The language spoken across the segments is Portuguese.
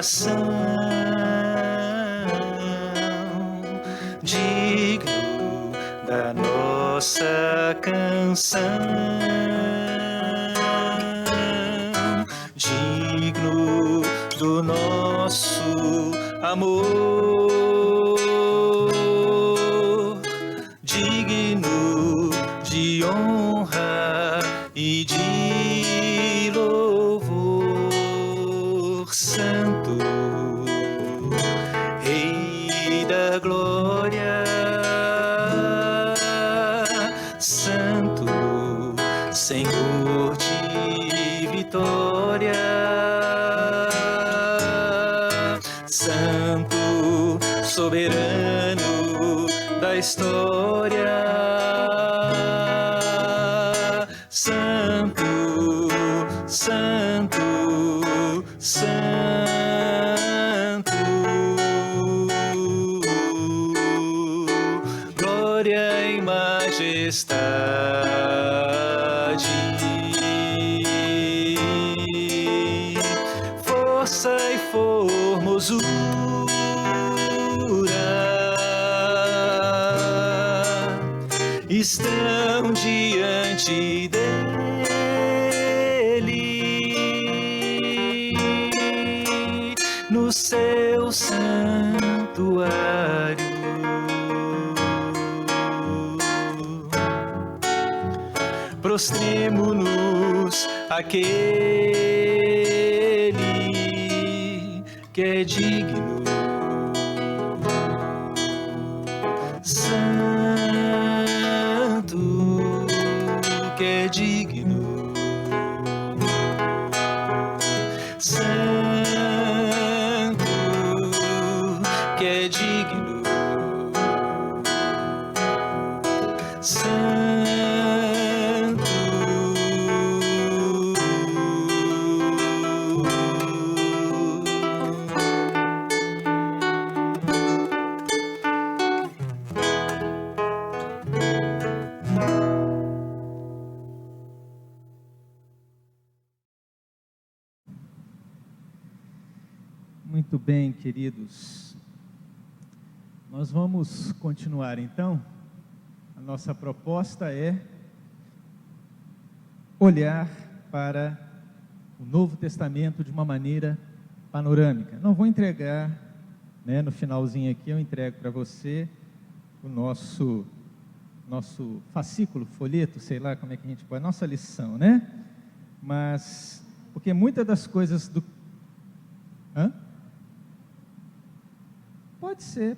adoração, digno da nossa canção, digno do nosso amor, digno de honra e de louvor. Santo, Rei da glória, Santo, Senhor de vitória, Santo, soberano da história, Santo, Santo, Santo, glória e majestade, força e formosura estão diante dele no seu santuário. Prostremo-nos àquele que é digno, Santo, que é digno, Santo, que é digno, Santo. Muito bem, queridos. Nós vamos continuar então. A nossa proposta é olhar para o Novo Testamento de uma maneira panorâmica. Não vou entregar, no finalzinho aqui eu entrego para você o nosso fascículo, folheto, sei lá como é que a gente põe, a nossa lição, né? Mas, porque muitas das coisas do... Hã?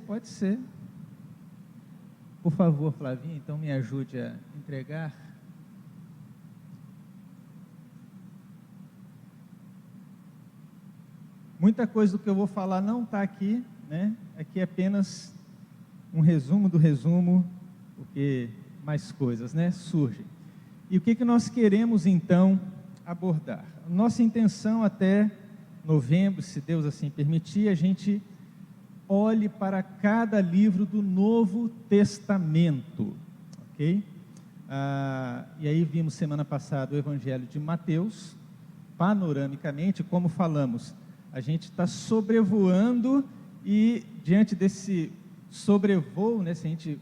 Pode ser. Por favor, Flavinha, então me ajude a entregar. Muita coisa do que eu vou falar não está aqui, né? Aqui é apenas um resumo do resumo, porque mais coisas, surgem. E o que nós queremos, então, abordar? Nossa intenção até novembro, se Deus assim permitir, a gente olhe para cada livro do Novo Testamento, ok? E aí vimos semana passada o Evangelho de Mateus, panoramicamente, como falamos, a gente está sobrevoando e diante desse sobrevoo, se a gente,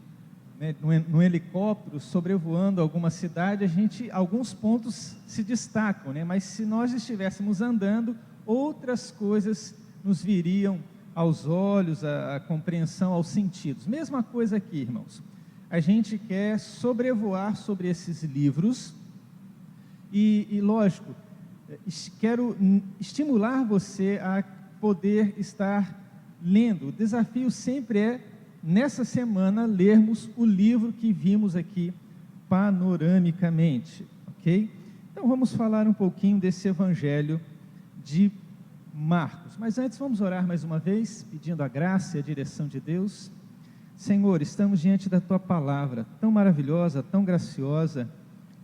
num helicóptero, sobrevoando alguma cidade, alguns pontos se destacam, mas se nós estivéssemos andando, outras coisas nos viriam aos olhos, a compreensão, aos sentidos. Mesma coisa aqui, irmãos. A gente quer sobrevoar sobre esses livros e lógico, quero estimular você a poder estar lendo. O desafio sempre é, nessa semana, lermos o livro que vimos aqui panoramicamente, ok? Então vamos falar um pouquinho desse Evangelho de Marcos, mas antes vamos orar mais uma vez, pedindo a graça e a direção de Deus. Senhor, estamos diante da Tua palavra, tão maravilhosa, tão graciosa,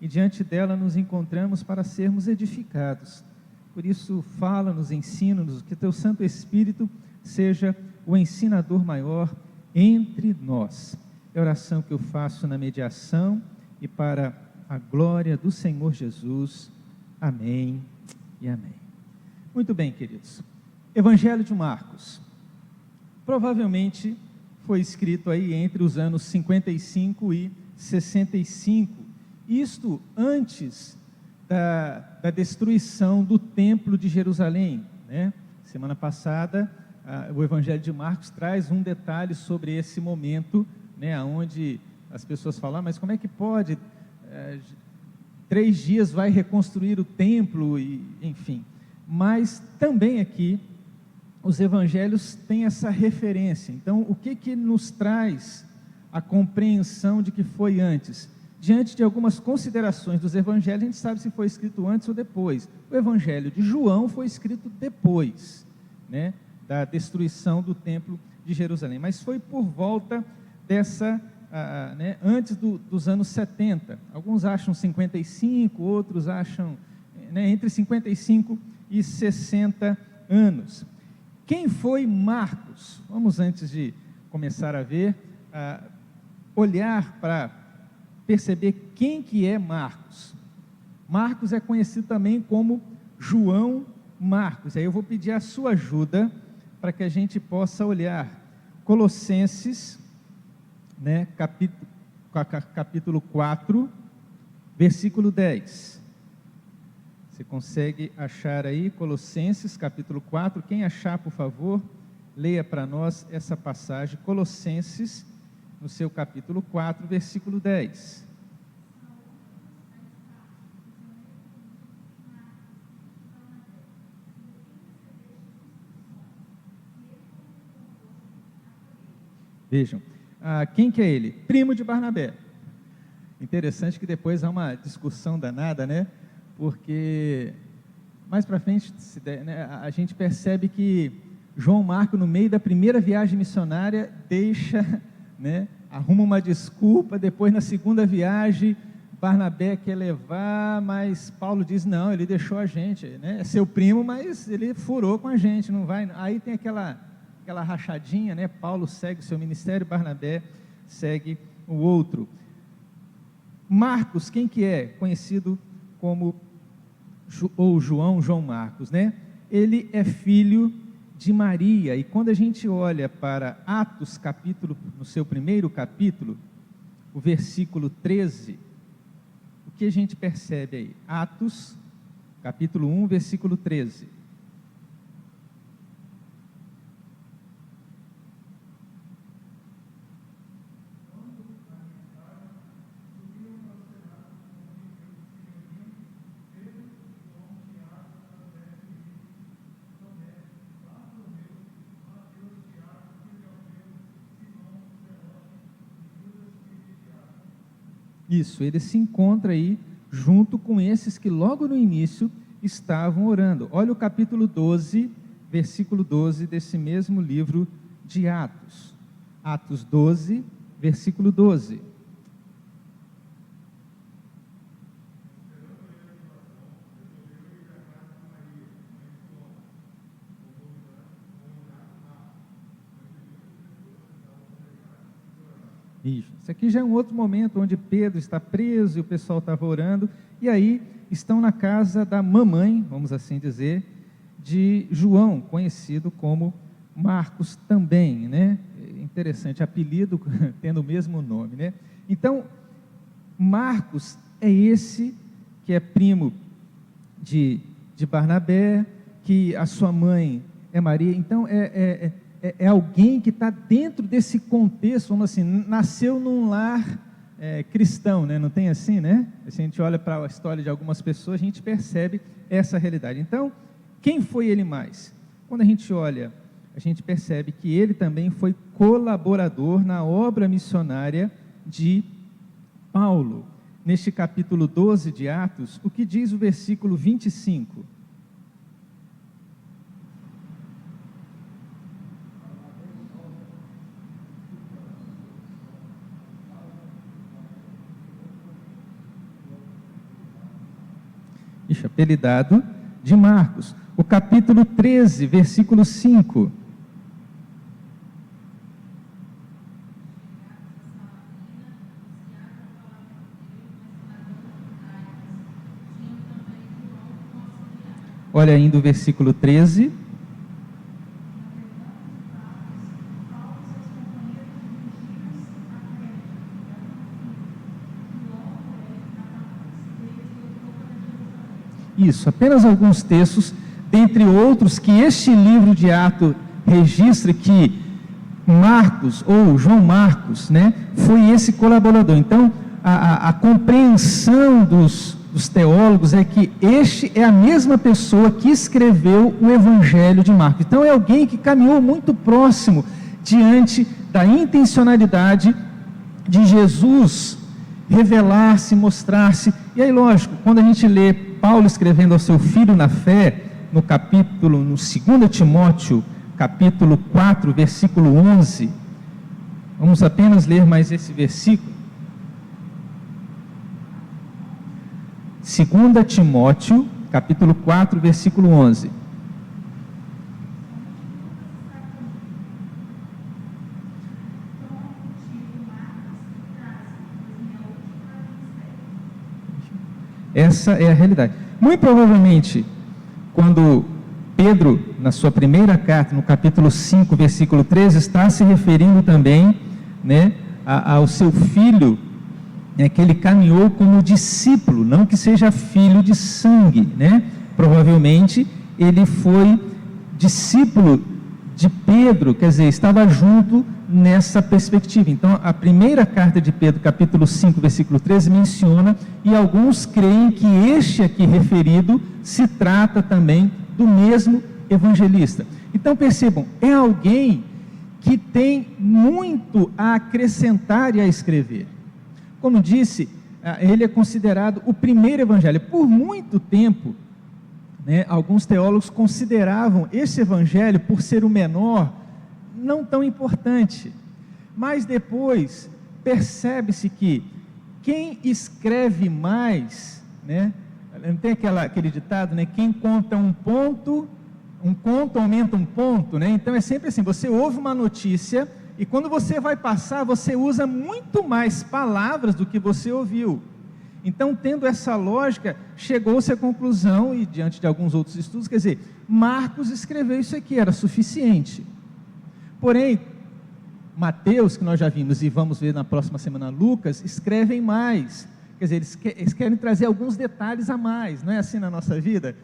e diante dela nos encontramos para sermos edificados. Por isso, fala-nos, ensina-nos, que Teu Santo Espírito seja o ensinador maior entre nós. É a oração que eu faço na mediação e para a glória do Senhor Jesus. Amém e amém. Muito bem, queridos. Evangelho de Marcos. Provavelmente foi escrito aí entre os anos 55 e 65. Isto antes da destruição do Templo de Jerusalém, né? Semana passada, o Evangelho de Marcos traz um detalhe sobre esse momento, né, onde as pessoas falam, mas como é que pode, 3 dias vai reconstruir o templo, e, enfim. Mas também aqui, os evangelhos têm essa referência. Então, o que nos traz a compreensão de que foi antes? Diante de algumas considerações dos evangelhos, a gente sabe se foi escrito antes ou depois. O evangelho de João foi escrito depois, né, da destruição do templo de Jerusalém, mas foi por volta dessa, né, antes dos anos 70. Alguns acham 55, outros acham, né, entre 55 e 60 anos. Quem foi Marcos? Vamos, antes de começar a ver, olhar para perceber quem que é Marcos. Marcos é conhecido também como João Marcos. Aí eu vou pedir a sua ajuda para que a gente possa olhar Colossenses, né, capítulo 4, versículo 10. Você consegue achar aí Colossenses capítulo 4? Quem achar, por favor, leia para nós essa passagem, Colossenses, no seu capítulo 4, versículo 10. Vejam, quem que é ele? Primo de Barnabé. Interessante que depois há uma discussão danada, né? Porque mais para frente, né, a gente percebe que João Marcos, no meio da primeira viagem missionária, né, arruma uma desculpa. Depois, na segunda viagem, Barnabé quer levar, mas Paulo diz, não, ele deixou a gente, né? É seu primo, mas ele furou com a gente, não vai. Aí tem aquela rachadinha, né? Paulo segue o seu ministério, Barnabé segue o outro. Marcos, quem que é? Conhecido como João Marcos, né? Ele é filho de Maria, e quando a gente olha para Atos capítulo, no seu primeiro capítulo, o versículo 13, o que a gente percebe aí? Atos capítulo 1, versículo 13. Isso, ele se encontra aí junto com esses que logo no início estavam orando. Olha o capítulo 12, versículo 12 desse mesmo livro de Atos. Atos 12, versículo 12. Isso aqui já é um outro momento onde Pedro está preso e o pessoal estava orando, e aí estão na casa da mamãe, vamos assim dizer, de João, conhecido como Marcos também, né? Interessante, apelido tendo o mesmo nome, né? Então, Marcos é esse que é primo de Barnabé, que a sua mãe é Maria. Então, é alguém que está dentro desse contexto, vamos assim, nasceu num lar cristão, né? Não tem assim, né? Se a gente olha para a história de algumas pessoas, a gente percebe essa realidade. Então, quem foi ele mais? Quando a gente olha, a gente percebe que ele também foi colaborador na obra missionária de Paulo. Neste capítulo 12 de Atos, o que diz o versículo 25? Apelidado de Marcos. O capítulo 13, versículo 5. Olha ainda o versículo 13. isso, apenas alguns textos, dentre outros que este livro de Atos registra que Marcos, ou João Marcos, né, foi esse colaborador. Então, a compreensão dos teólogos é que este é a mesma pessoa que escreveu o Evangelho de Marcos. Então, é alguém que caminhou muito próximo diante da intencionalidade de Jesus revelar-se, mostrar-se. E aí, lógico, quando a gente lê Paulo escrevendo ao seu filho na fé, no 2 Timóteo, capítulo 4, versículo 11, vamos apenas ler mais esse versículo. 2 Timóteo, capítulo 4, versículo 11. Essa é a realidade. Muito provavelmente, quando Pedro, na sua primeira carta, no capítulo 5, versículo 13, está se referindo também, né, ao seu filho, que ele caminhou como discípulo, não que seja filho de sangue, né? Provavelmente ele foi discípulo de Pedro, quer dizer, estava junto nessa perspectiva. Então, a primeira carta de Pedro, capítulo 5, versículo 13, menciona, e alguns creem que este aqui referido se trata também do mesmo evangelista. Então, percebam, é alguém que tem muito a acrescentar e a escrever. Como disse, ele é considerado o primeiro evangelho. Por muito tempo, né, alguns teólogos consideravam esse evangelho, por ser o menor, não tão importante. Mas depois, percebe-se que quem escreve mais, né, não tem aquele ditado, né, quem conta um conto aumenta um ponto, né? Então é sempre assim, você ouve uma notícia, e quando você vai passar, você usa muito mais palavras do que você ouviu. Então, tendo essa lógica, chegou-se à conclusão, e diante de alguns outros estudos, quer dizer, Marcos escreveu isso aqui, era suficiente. Porém, Mateus, que nós já vimos, e vamos ver na próxima semana, Lucas, escrevem mais. Quer dizer, eles querem trazer alguns detalhes a mais, não é assim na nossa vida?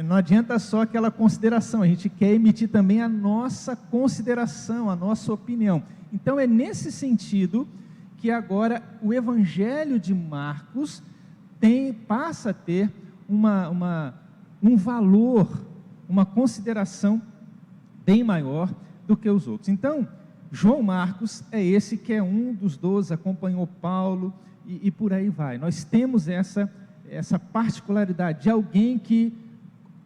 Não adianta só aquela consideração, a gente quer emitir também a nossa consideração, a nossa opinião. Então é nesse sentido que agora o Evangelho de Marcos passa a ter um valor, uma consideração bem maior do que os outros. Então, João Marcos é esse que é um dos 12, acompanhou Paulo e por aí vai. Nós temos essa particularidade de alguém que,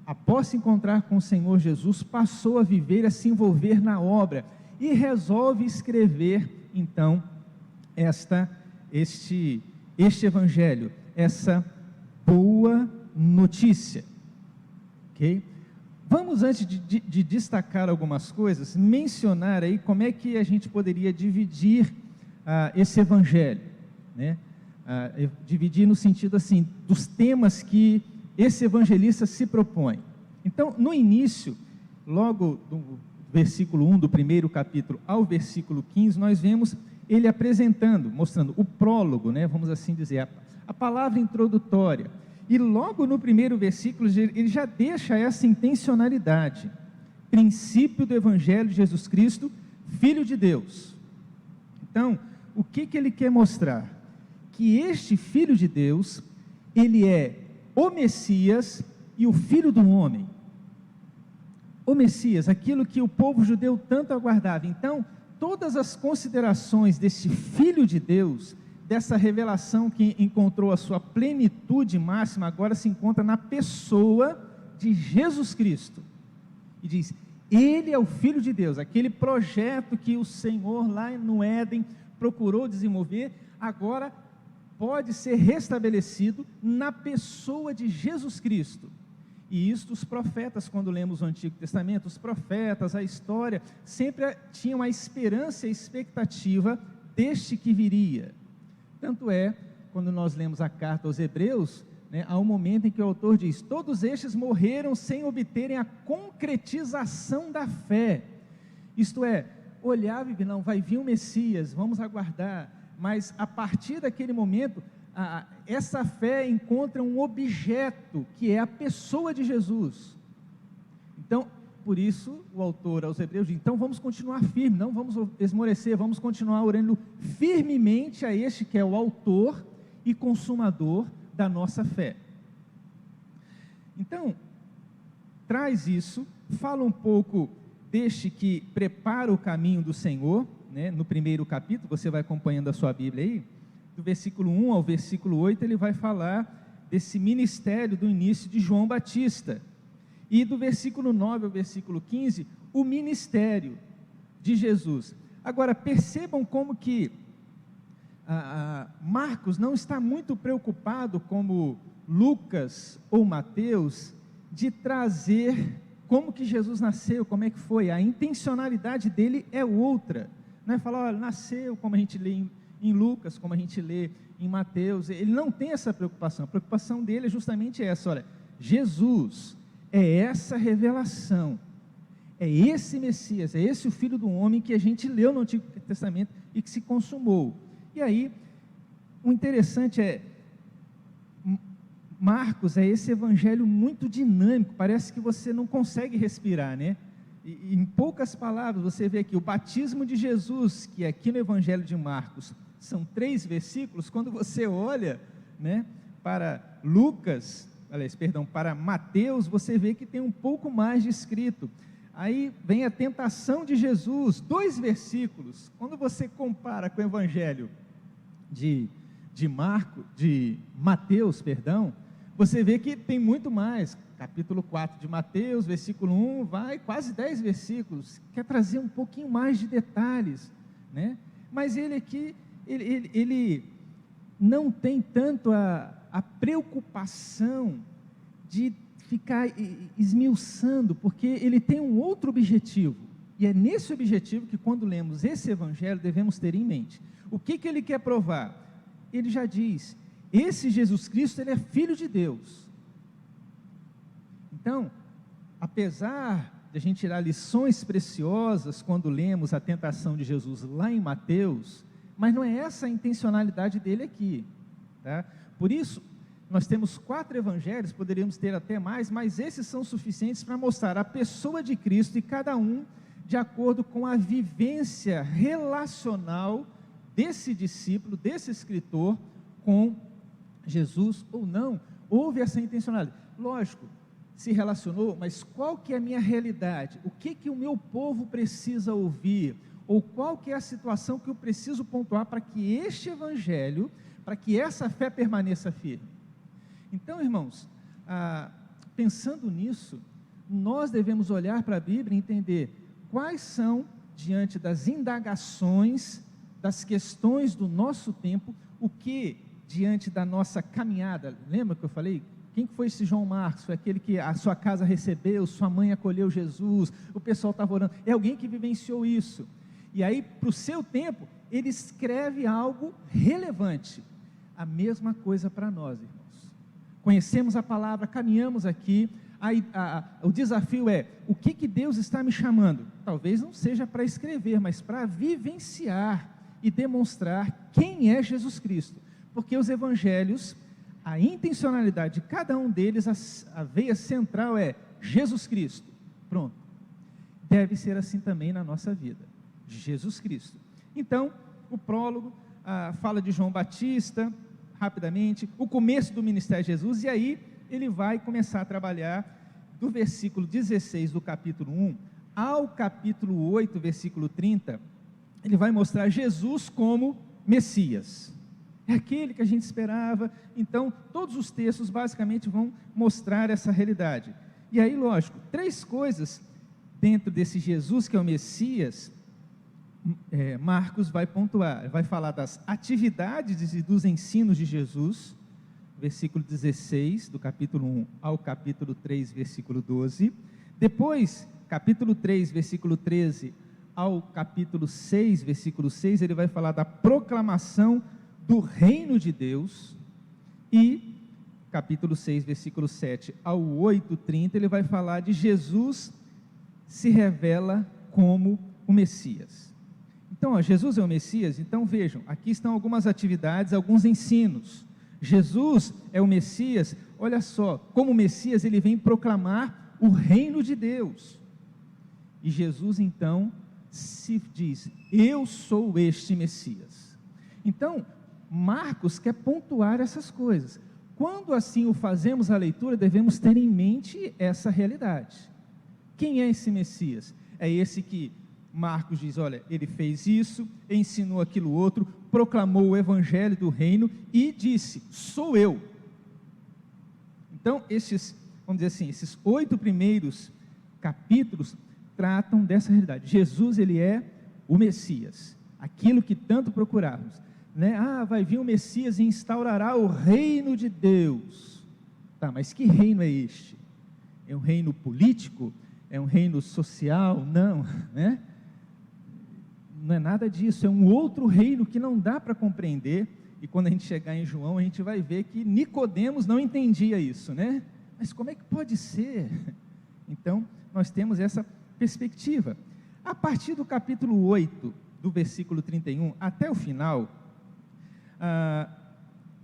após se encontrar com o Senhor Jesus, passou a viver, a se envolver na obra e resolve escrever, então, este evangelho, essa boa notícia, ok? Vamos, antes de destacar algumas coisas, mencionar aí como é que a gente poderia dividir esse evangelho, né? Dividir no sentido assim, dos temas que esse evangelista se propõe. Então, no início, logo do versículo 1 do primeiro capítulo ao versículo 15, nós vemos ele apresentando, mostrando o prólogo, né, vamos assim dizer, a palavra introdutória. E logo no primeiro versículo, ele já deixa essa intencionalidade. Princípio do Evangelho de Jesus Cristo, Filho de Deus. Então, o que ele quer mostrar? Que este Filho de Deus, ele é o Messias e o Filho do homem. O Messias, aquilo que o povo judeu tanto aguardava. Então, todas as considerações desse Filho de Deus, dessa revelação que encontrou a sua plenitude máxima, agora se encontra na pessoa de Jesus Cristo. E diz, ele é o Filho de Deus, aquele projeto que o Senhor lá no Éden procurou desenvolver, agora pode ser restabelecido na pessoa de Jesus Cristo. E isto os profetas, quando lemos o Antigo Testamento, os profetas, a história, sempre tinham a esperança e a expectativa deste que viria. Tanto é, quando nós lemos a carta aos Hebreus, né, há um momento em que o autor diz, todos estes morreram sem obterem a concretização da fé. Isto é, olhava e não, vai vir o Messias, vamos aguardar. Mas a partir daquele momento, essa fé encontra um objeto, que é a pessoa de Jesus. Então, por isso, o autor aos Hebreus diz: então vamos continuar firmes, não vamos esmorecer, vamos continuar orando firmemente a este que é o autor e consumador da nossa fé. Então, traz isso, fala um pouco deste que prepara o caminho do Senhor, né? No primeiro capítulo, você vai acompanhando a sua Bíblia aí, do versículo 1 ao versículo 8, ele vai falar desse ministério do início de João Batista, e do versículo 9 ao versículo 15, o ministério de Jesus. Agora, percebam como que Marcos não está muito preocupado, como Lucas ou Mateus, de trazer como que Jesus nasceu, como é que foi. A intencionalidade dele é outra, não é falar, olha, nasceu como a gente lê em Lucas, como a gente lê em Mateus. Ele não tem essa preocupação. A preocupação dele é justamente essa: olha, Jesus é essa revelação, é esse Messias, é esse o Filho do Homem que a gente leu no Antigo Testamento e que se consumou. E aí, o interessante é, Marcos é esse evangelho muito dinâmico, parece que você não consegue respirar, né? E em poucas palavras, você vê aqui, o batismo de Jesus, que aqui no evangelho de Marcos são 3 versículos, quando você olha, né, para para Mateus, você vê que tem um pouco mais de escrito. Aí vem a tentação de Jesus, 2 versículos. Quando você compara com o evangelho de Mateus, você vê que tem muito mais. Capítulo 4 de Mateus, versículo 1, vai quase 10 versículos, quer trazer um pouquinho mais de detalhes, né? Mas ele aqui, ele não tem tanto a preocupação de ficar esmiuçando, porque ele tem um outro objetivo, e é nesse objetivo que, quando lemos esse evangelho, devemos ter em mente. O que ele quer provar? Ele já diz: esse Jesus Cristo, ele é Filho de Deus. Então, apesar de a gente tirar lições preciosas quando lemos a tentação de Jesus lá em Mateus, mas não é essa a intencionalidade dele aqui, tá? Por isso, nós temos 4 evangelhos, poderíamos ter até mais, mas esses são suficientes para mostrar a pessoa de Cristo, e cada um de acordo com a vivência relacional desse discípulo, desse escritor, com Jesus ou não. Houve essa intencionalidade, lógico, se relacionou, mas qual que é a minha realidade? O que o meu povo precisa ouvir? Ou qual que é a situação que eu preciso pontuar para que este evangelho, para que essa fé permaneça firme? Então, irmãos, pensando nisso, nós devemos olhar para a Bíblia e entender quais são, diante das indagações, das questões do nosso tempo, o que, diante da nossa caminhada, lembra que eu falei? Quem foi esse João Marcos? Foi aquele que a sua casa recebeu, sua mãe acolheu Jesus, o pessoal estava orando, é alguém que vivenciou isso, e aí para o seu tempo, ele escreve algo relevante. A mesma coisa para nós, irmãos. Conhecemos a palavra, caminhamos aqui, o desafio é, o que Deus está me chamando? Talvez não seja para escrever, mas para vivenciar e demonstrar quem é Jesus Cristo, porque os evangelhos, a intencionalidade de cada um deles, a veia central é Jesus Cristo, pronto. Deve ser assim também na nossa vida, Jesus Cristo. Então, o prólogo fala de João Batista, rapidamente, o começo do ministério de Jesus, e aí ele vai começar a trabalhar do versículo 16 do capítulo 1 ao capítulo 8, versículo 30, ele vai mostrar Jesus como Messias. É aquele que a gente esperava. Então, todos os textos basicamente vão mostrar essa realidade. E aí, lógico, 3 coisas dentro desse Jesus que é o Messias, Marcos vai pontuar, vai falar das atividades e dos ensinos de Jesus, versículo 16, do capítulo 1 ao capítulo 3, versículo 12. Depois, capítulo 3, versículo 13 ao capítulo 6, versículo 6, ele vai falar da proclamação do reino de Deus. E capítulo 6, versículo 7 ao 8, 30, ele vai falar de Jesus se revela como o Messias. Então, Jesus é o Messias. Então vejam, aqui estão algumas atividades, alguns ensinos. Jesus é o Messias, olha só, como Messias ele vem proclamar o reino de Deus. E Jesus então se diz: eu sou este Messias. Então, Marcos quer pontuar essas coisas. Quando assim o fazemos a leitura, devemos ter em mente essa realidade. Quem é esse Messias? É esse que Marcos diz: olha, ele fez isso, ensinou aquilo outro, proclamou o evangelho do reino e disse: sou eu. Então, vamos dizer assim, esses 8 primeiros capítulos tratam dessa realidade. Jesus, ele é o Messias, aquilo que tanto procurávamos, né? Vai vir o Messias e instaurará o reino de Deus. Tá, mas que reino é este? É um reino político? É um reino social? Não, né? Não é nada disso, é um outro reino que não dá para compreender. E quando a gente chegar em João, a gente vai ver que Nicodemos não entendia isso, né? Mas como é que pode ser? Então, nós temos essa perspectiva. A partir do capítulo 8, do versículo 31 até o final,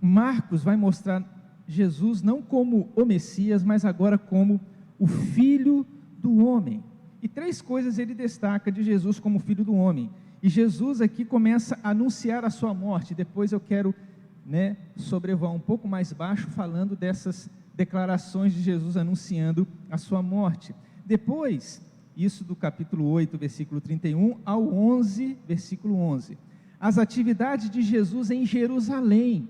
Marcos vai mostrar Jesus não como o Messias, mas agora como o Filho do Homem. E 3 coisas ele destaca de Jesus como Filho do Homem. E Jesus aqui começa a anunciar a sua morte. Depois eu quero, sobrevoar um pouco mais baixo, falando dessas declarações de Jesus anunciando a sua morte. Depois, isso do capítulo 8, versículo 31 ao 11, versículo 11. As atividades de Jesus em Jerusalém.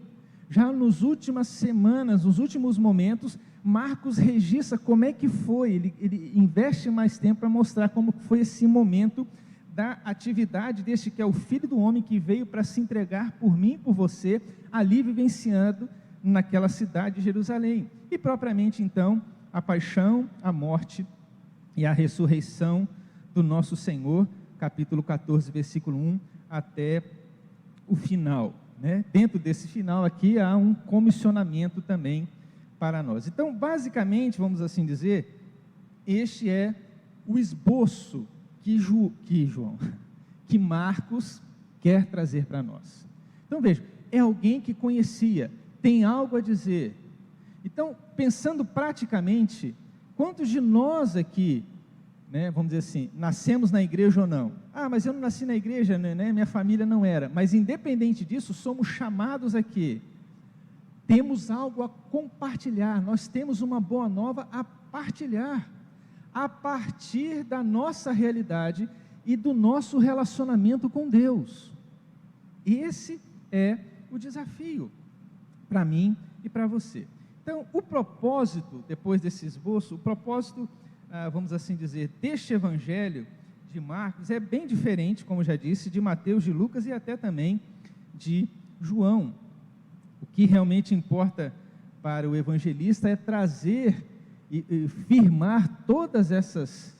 Já nas últimas semanas, nos últimos momentos, Marcos registra como é que foi, ele investe mais tempo para mostrar como foi esse momento da atividade deste que é o Filho do Homem, que veio para se entregar por mim e por você, ali vivenciando naquela cidade de Jerusalém. E propriamente então, a paixão, a morte e a ressurreição do nosso Senhor, capítulo 14, versículo 1, até o final, né? Dentro desse final aqui há um comissionamento também para nós. Então, basicamente, vamos assim dizer, este é o esboço que Marcos quer trazer para nós. Então, veja, é alguém que conhecia, tem algo a dizer. Então, pensando praticamente, quantos de nós aqui, vamos dizer assim, nascemos na igreja ou não? Mas eu não nasci na igreja, minha família não era. Mas independente disso, somos chamados aqui. Temos algo a compartilhar, nós temos uma boa nova a partilhar, a partir da nossa realidade e do nosso relacionamento com Deus. Esse é o desafio para mim e para você. Então, o propósito, depois desse esboço, o propósito, vamos assim dizer, deste evangelho de Marcos é bem diferente, como já disse, de Mateus, de Lucas e até também de João. O que realmente importa para o evangelista é trazer e firmar todas essas,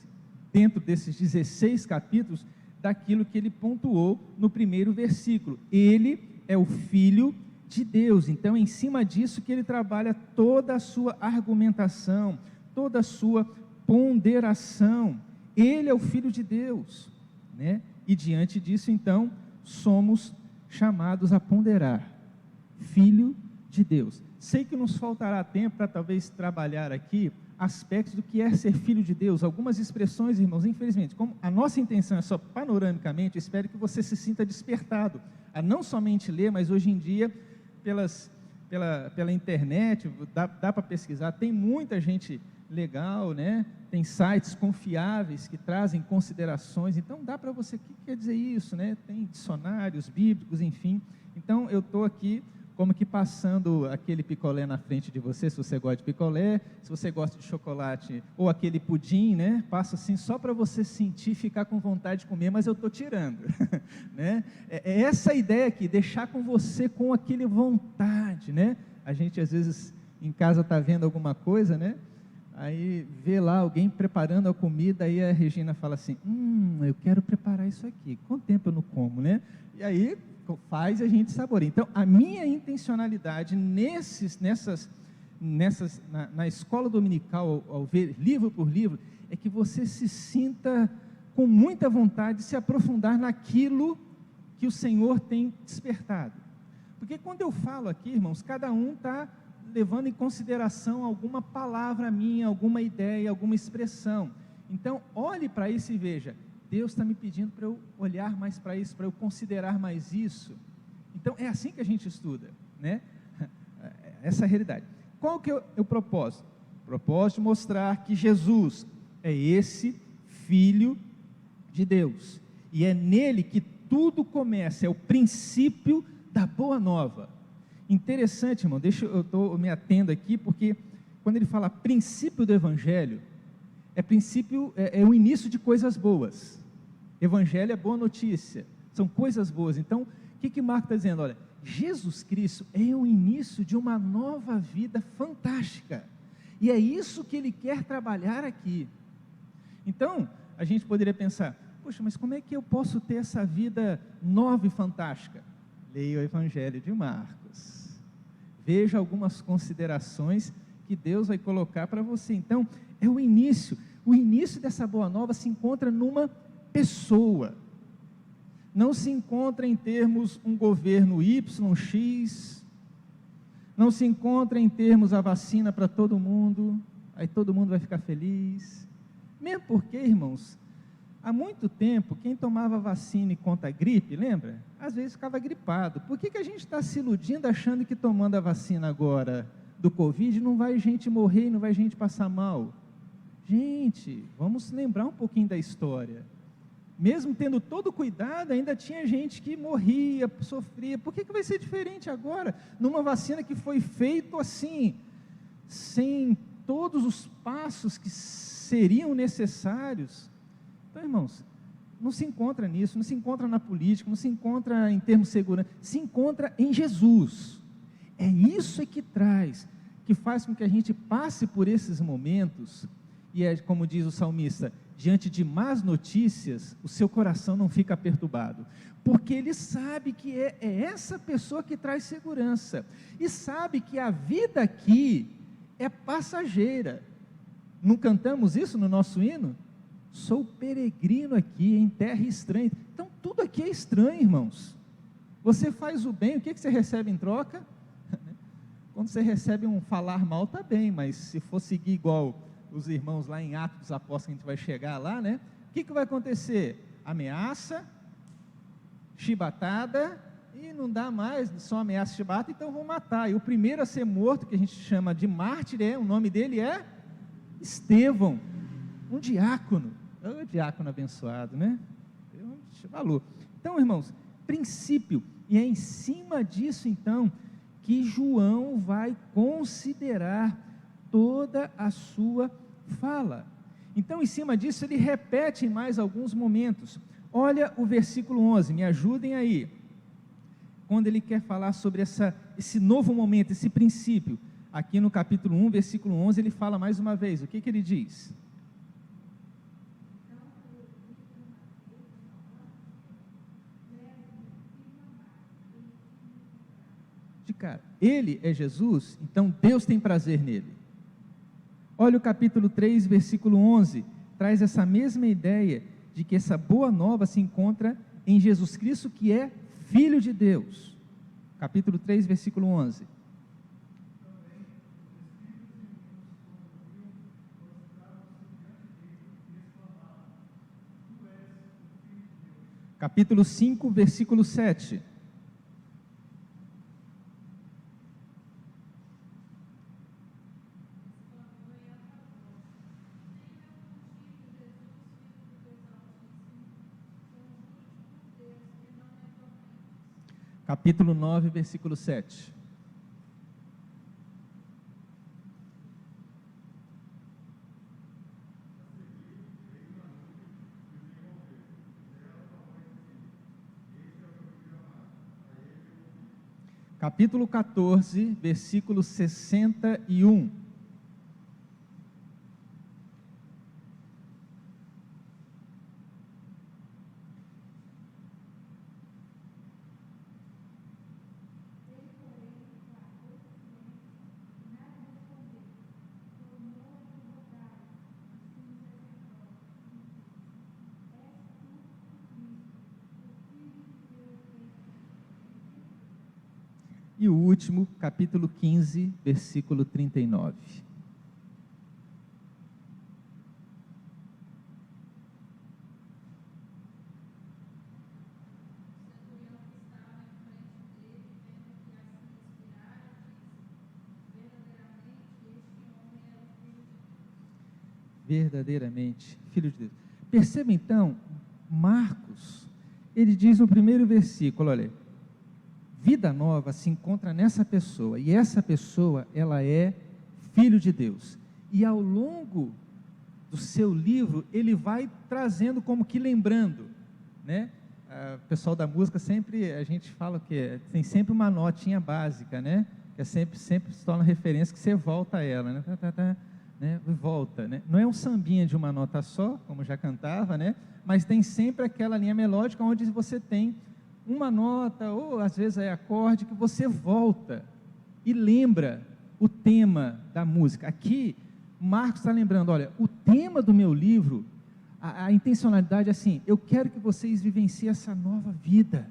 dentro desses 16 capítulos, daquilo que ele pontuou no primeiro versículo. Ele é o Filho de Deus. Então, em cima disso que ele trabalha toda a sua argumentação, toda a sua ponderação. Ele é o Filho de Deus, né? E diante disso, então, somos chamados a ponderar. Filho de Deus. Sei que nos faltará tempo para talvez trabalhar aqui aspectos do que é ser filho de Deus, algumas expressões, irmãos, infelizmente, como a nossa intenção é só panoramicamente, eu espero que você se sinta despertado, a não somente ler, mas hoje em dia, pela internet, dá para pesquisar, tem muita gente legal, né? Tem sites confiáveis que trazem considerações, então dá para você, o que quer dizer isso, né? Tem dicionários bíblicos, enfim, então eu estou aqui como que passando aquele picolé na frente de você, se você gosta de picolé, se você gosta de chocolate, ou aquele pudim, né? Passa assim só para você sentir, ficar com vontade de comer, mas eu estou tirando, né? É essa ideia aqui, deixar com você com aquele vontade, né? A gente às vezes em casa está vendo alguma coisa, né? Aí vê lá alguém preparando a comida, aí a Regina fala assim, eu quero preparar isso aqui, quanto tempo eu não como, né? E aí faz a gente saboreia. Então, a minha intencionalidade na escola dominical, ao ver livro por livro, é que você se sinta com muita vontade de se aprofundar naquilo que o Senhor tem despertado. Porque quando eu falo aqui, irmãos, cada um está levando em consideração alguma palavra minha, alguma ideia, alguma expressão. Então, olhe para isso e veja, Deus está me pedindo para eu olhar mais para isso, para eu considerar mais isso. Então, é assim que a gente estuda, né? Essa é a realidade. Qual que é o propósito? O propósito de mostrar que Jesus é esse Filho de Deus. E é nele que tudo começa, é o princípio da boa nova. Interessante, irmão, eu estou me atendo aqui, porque quando ele fala princípio do Evangelho, é o início de coisas boas. Evangelho é boa notícia, são coisas boas. Então, o que Marco está dizendo? Olha, Jesus Cristo é o início de uma nova vida fantástica, e é isso que ele quer trabalhar aqui. Então, a gente poderia pensar, poxa, mas como é que eu posso ter essa vida nova e fantástica? Leia o Evangelho de Marcos, veja algumas considerações que Deus vai colocar para você. Então, é o início dessa boa nova se encontra numa pessoa, não se encontra em termos um governo Y, X, não se encontra em termos a vacina para todo mundo, aí todo mundo vai ficar feliz, mesmo porque, irmãos, há muito tempo, quem tomava vacina contra a gripe, lembra? Às vezes ficava gripado. Por que a gente está se iludindo achando que tomando a vacina agora do Covid não vai gente morrer e não vai gente passar mal? Gente, vamos lembrar um pouquinho da história. Mesmo tendo todo cuidado, ainda tinha gente que morria, sofria. Por que vai ser diferente agora? Numa vacina que foi feita assim, sem todos os passos que seriam necessários. Então, irmãos, não se encontra nisso, não se encontra na política, não se encontra em termos de segurança, se encontra em Jesus. É isso que faz com que a gente passe por esses momentos, e é como diz o salmista, diante de más notícias, o seu coração não fica perturbado, porque ele sabe que é essa pessoa que traz segurança, e sabe que a vida aqui é passageira. Não cantamos isso no nosso hino? Sou peregrino aqui em terra estranha. Então tudo aqui é estranho, irmãos. Você faz o bem, o que você recebe em troca? Quando você recebe um falar mal, está bem, mas se for seguir igual os irmãos lá em Atos dos Apóstolos, que a gente vai chegar lá, né? O que vai acontecer? Ameaça, chibatada, e não dá mais, só ameaça, chibata, então vão matar. E o primeiro a ser morto, que a gente chama de mártir, o nome dele é Estevão, um diácono. O diácono abençoado, né? Valor. Então, irmãos, princípio, e é em cima disso, então, que João vai considerar toda a sua fala. Então, em cima disso, ele repete em mais alguns momentos. Olha o versículo 11, me ajudem aí. Quando ele quer falar sobre esse novo momento, esse princípio, aqui no capítulo 1, versículo 11, ele fala mais uma vez, o que ele diz? De cara, ele é Jesus, então Deus tem prazer nele. Olha o capítulo 3, versículo 11, traz essa mesma ideia de que essa boa nova se encontra em Jesus Cristo, que é Filho de Deus. Capítulo 3, versículo 11. Capítulo 5, versículo 7. Capítulo 9, versículo 7. Capítulo 14, versículo 61. E o último, capítulo 15, versículo 39. Verdadeiramente, filho de Deus. Perceba então, Marcos, ele diz no primeiro versículo, olha, vida nova se encontra nessa pessoa, e essa pessoa, ela é filho de Deus. E ao longo do seu livro, ele vai trazendo como que lembrando, né? O pessoal da música sempre, a gente fala que tem sempre uma notinha básica, né? Que é sempre se torna referência que você volta a ela, né? Né, volta, né? Não é um sambinha de uma nota só, como já cantava, né? Mas tem sempre aquela linha melódica onde você tem uma nota, ou às vezes é acorde, que você volta e lembra o tema da música. Aqui, Marcos está lembrando, olha, o tema do meu livro, a intencionalidade é assim, eu quero que vocês vivenciem essa nova vida.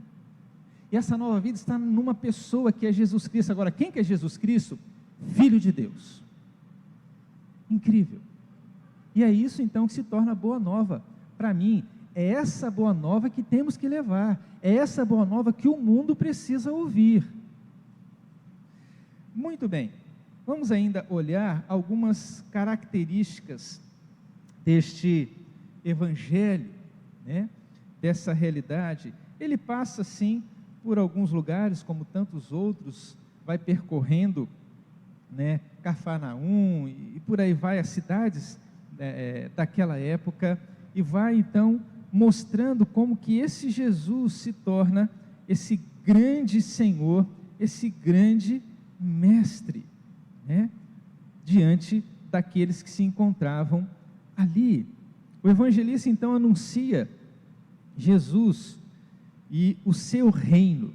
E essa nova vida está numa pessoa que é Jesus Cristo. Agora, quem que é Jesus Cristo? Filho de Deus. Incrível. E é isso então que se torna boa nova. Para mim, é essa boa nova que temos que levar. É essa boa nova que o mundo precisa ouvir. Muito bem. Vamos ainda olhar algumas características deste evangelho, né? Dessa realidade. Ele passa sim por alguns lugares, como tantos outros, vai percorrendo, né, Cafarnaum e por aí vai, as cidades daquela época, e vai então mostrando como que esse Jesus se torna esse grande Senhor, esse grande mestre, né, diante daqueles que se encontravam ali. O evangelista então anuncia Jesus e o seu reino,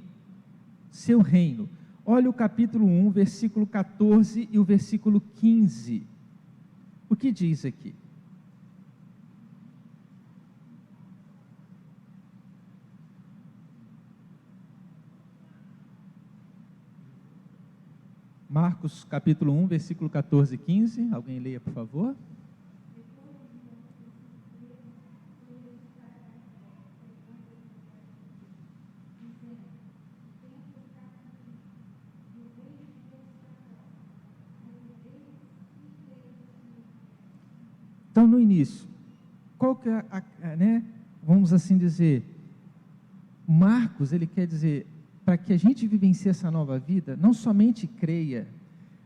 Olha o capítulo 1, versículo 14 e o versículo 15. O que diz aqui? Marcos capítulo 1, versículo 14 e 15. Alguém leia, por favor. Então, no início, qual que é né, vamos assim dizer, Marcos, ele quer dizer, para que a gente vivencie essa nova vida, não somente creia,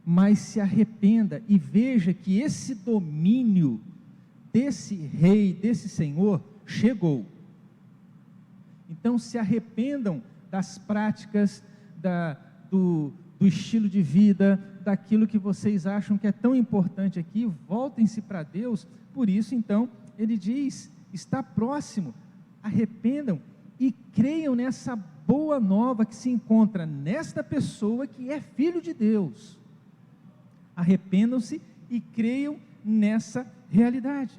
mas se arrependa e veja que esse domínio desse rei, desse Senhor, chegou. Então, se arrependam das práticas, do estilo de vida, daquilo que vocês acham que é tão importante aqui, voltem-se para Deus. Por isso, então, ele diz, está próximo, arrependam e creiam nessa boa nova que se encontra nesta pessoa que é filho de Deus. Arrependam-se e creiam nessa realidade.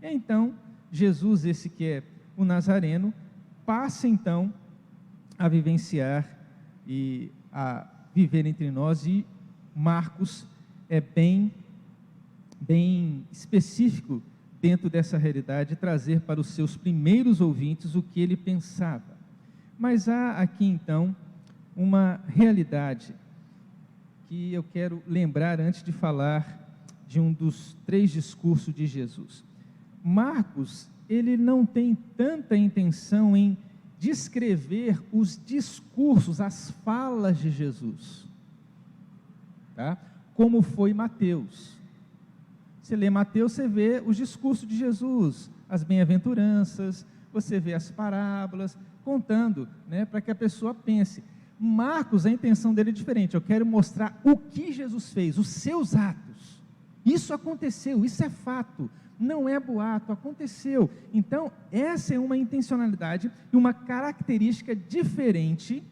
E então, Jesus, esse que é o Nazareno, passa então a vivenciar e a viver entre nós, e Marcos é bem específico dentro dessa realidade, trazer para os seus primeiros ouvintes o que ele pensava. Mas há aqui então uma realidade que eu quero lembrar antes de falar de um dos 3 discursos de Jesus. Marcos, ele não tem tanta intenção em descrever os discursos, as falas de Jesus, tá? Como foi Mateus. Você lê Mateus, você vê os discursos de Jesus, as bem-aventuranças, você vê as parábolas, contando, né, para que a pessoa pense. Marcos, a intenção dele é diferente, eu quero mostrar o que Jesus fez, os seus atos. Isso aconteceu, isso é fato, não é boato, aconteceu. Então, essa é uma intencionalidade e uma característica diferente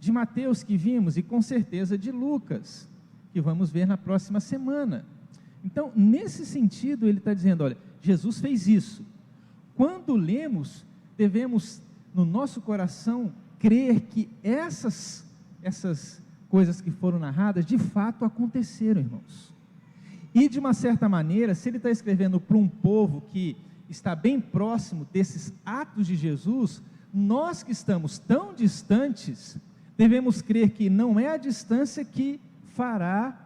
de Mateus que vimos, e com certeza de Lucas, que vamos ver na próxima semana. Então, nesse sentido, ele está dizendo, olha, Jesus fez isso. Quando lemos, devemos, no nosso coração, crer que essas coisas que foram narradas, de fato aconteceram, irmãos. E de uma certa maneira, se ele está escrevendo para um povo que está bem próximo desses atos de Jesus, nós que estamos tão distantes, devemos crer que não é a distância que fará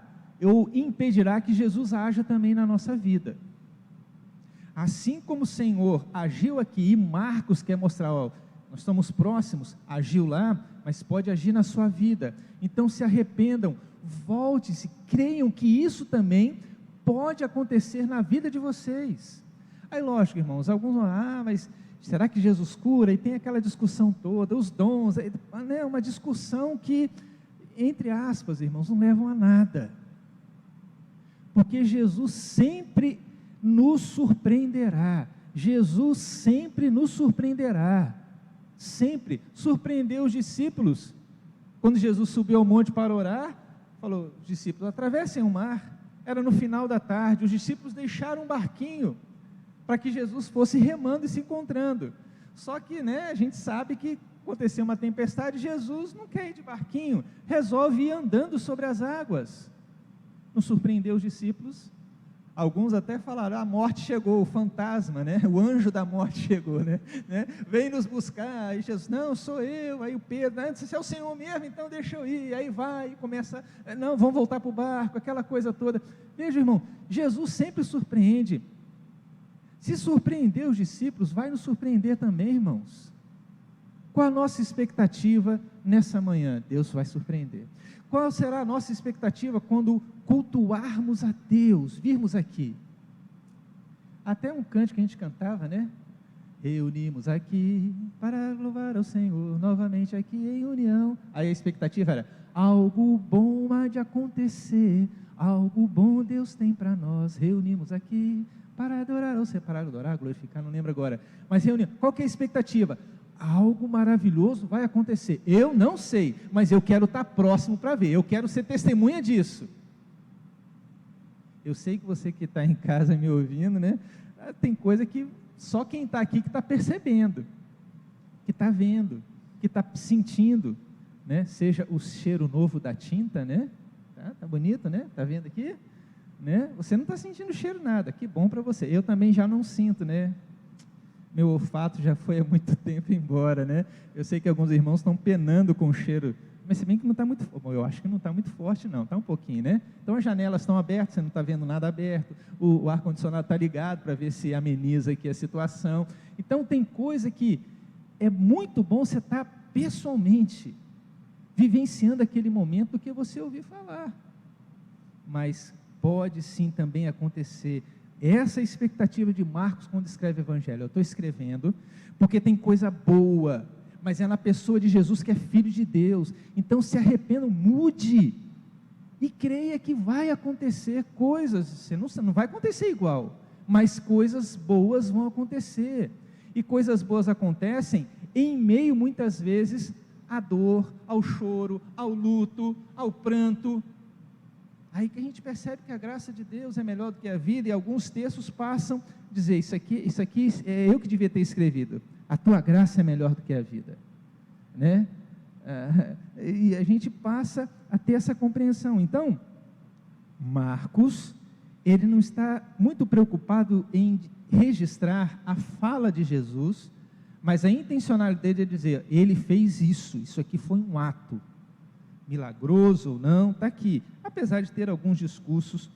ou impedirá que Jesus haja também na nossa vida. Assim como o Senhor agiu aqui, e Marcos quer mostrar, ó, nós estamos próximos, agiu lá, mas pode agir na sua vida. Então se arrependam, volte-se, creiam que isso também pode acontecer na vida de vocês. Aí lógico, irmãos, alguns vão, mas será que Jesus cura? E tem aquela discussão toda, os dons, né, uma discussão que, entre aspas, irmãos, não levam a nada. Porque Jesus sempre nos surpreenderá. Jesus sempre nos surpreenderá. Sempre surpreendeu os discípulos. Quando Jesus subiu ao monte para orar, falou, os discípulos, atravessem o mar. Era no final da tarde, os discípulos deixaram um barquinho para que Jesus fosse remando e se encontrando. Só que, né, a gente sabe que aconteceu uma tempestade, Jesus não quer ir de barquinho, resolve ir andando sobre as águas. Não surpreendeu os discípulos? Alguns até falaram, a morte chegou, o fantasma, né? O anjo da morte chegou, né? Vem nos buscar, aí Jesus, não, sou eu, aí o Pedro, se é o Senhor mesmo, então deixa eu ir, aí vai, e começa, não, vamos voltar para o barco, aquela coisa toda. Veja, irmão, Jesus sempre surpreende. Se surpreender os discípulos, vai nos surpreender também, irmãos. Qual a nossa expectativa nessa manhã? Deus vai surpreender. Qual será a nossa expectativa quando cultuarmos a Deus, virmos aqui? Até um canto que a gente cantava, né? Reunimos aqui para louvar ao Senhor, novamente aqui em união. Aí a expectativa era, algo bom há de acontecer, algo bom Deus tem para nós, reunimos aqui para adorar ou separar, adorar, glorificar, não lembro agora, mas reunir, qual que é a expectativa? Algo maravilhoso vai acontecer, eu não sei, mas eu quero estar próximo para ver, eu quero ser testemunha disso. Eu sei que você que está em casa me ouvindo, né, tem coisa que só quem está aqui que está percebendo, que está vendo, que está sentindo, né, seja o cheiro novo da tinta, né, tá bonito, né, está vendo aqui? Né? Você não está sentindo cheiro nada, que bom para você, eu também já não sinto, né, meu olfato já foi há muito tempo embora, né, eu sei que alguns irmãos estão penando com o cheiro, mas se bem que não está muito, eu acho que não está muito forte não, está um pouquinho, né, então as janelas estão abertas, você não está vendo nada aberto, o ar-condicionado está ligado para ver se ameniza aqui a situação, então tem coisa que é muito bom você estar pessoalmente vivenciando aquele momento do que você ouvir falar, mas pode sim também acontecer, essa expectativa de Marcos quando escreve o Evangelho, eu estou escrevendo, porque tem coisa boa, mas é na pessoa de Jesus que é Filho de Deus, então se arrependam, mude, e creia que vai acontecer coisas, você não vai acontecer igual, mas coisas boas vão acontecer, e coisas boas acontecem em meio muitas vezes à dor, ao choro, ao luto, ao pranto, aí que a gente percebe que a graça de Deus é melhor do que a vida, e alguns textos passam a dizer, isso aqui é eu que devia ter escrevido, a tua graça é melhor do que a vida, né? E a gente passa a ter essa compreensão. Então, Marcos, ele não está muito preocupado em registrar a fala de Jesus, mas a intencionalidade dele é dizer, ele fez isso aqui foi um ato, milagroso ou não, está aqui, apesar de ter alguns discursos,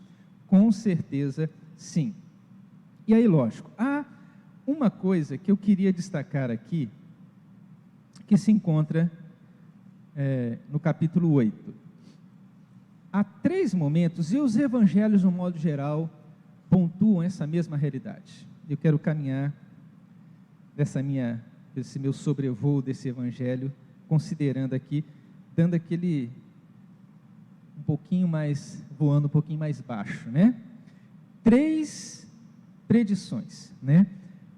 com certeza sim. E aí lógico, há uma coisa que eu queria destacar aqui, que se encontra no capítulo 8, há 3 momentos, e os evangelhos no modo geral, pontuam essa mesma realidade, eu quero caminhar esse meu sobrevoo desse evangelho, considerando aqui, dando aquele um pouquinho mais, voando um pouquinho mais baixo, né? 3 predições, né?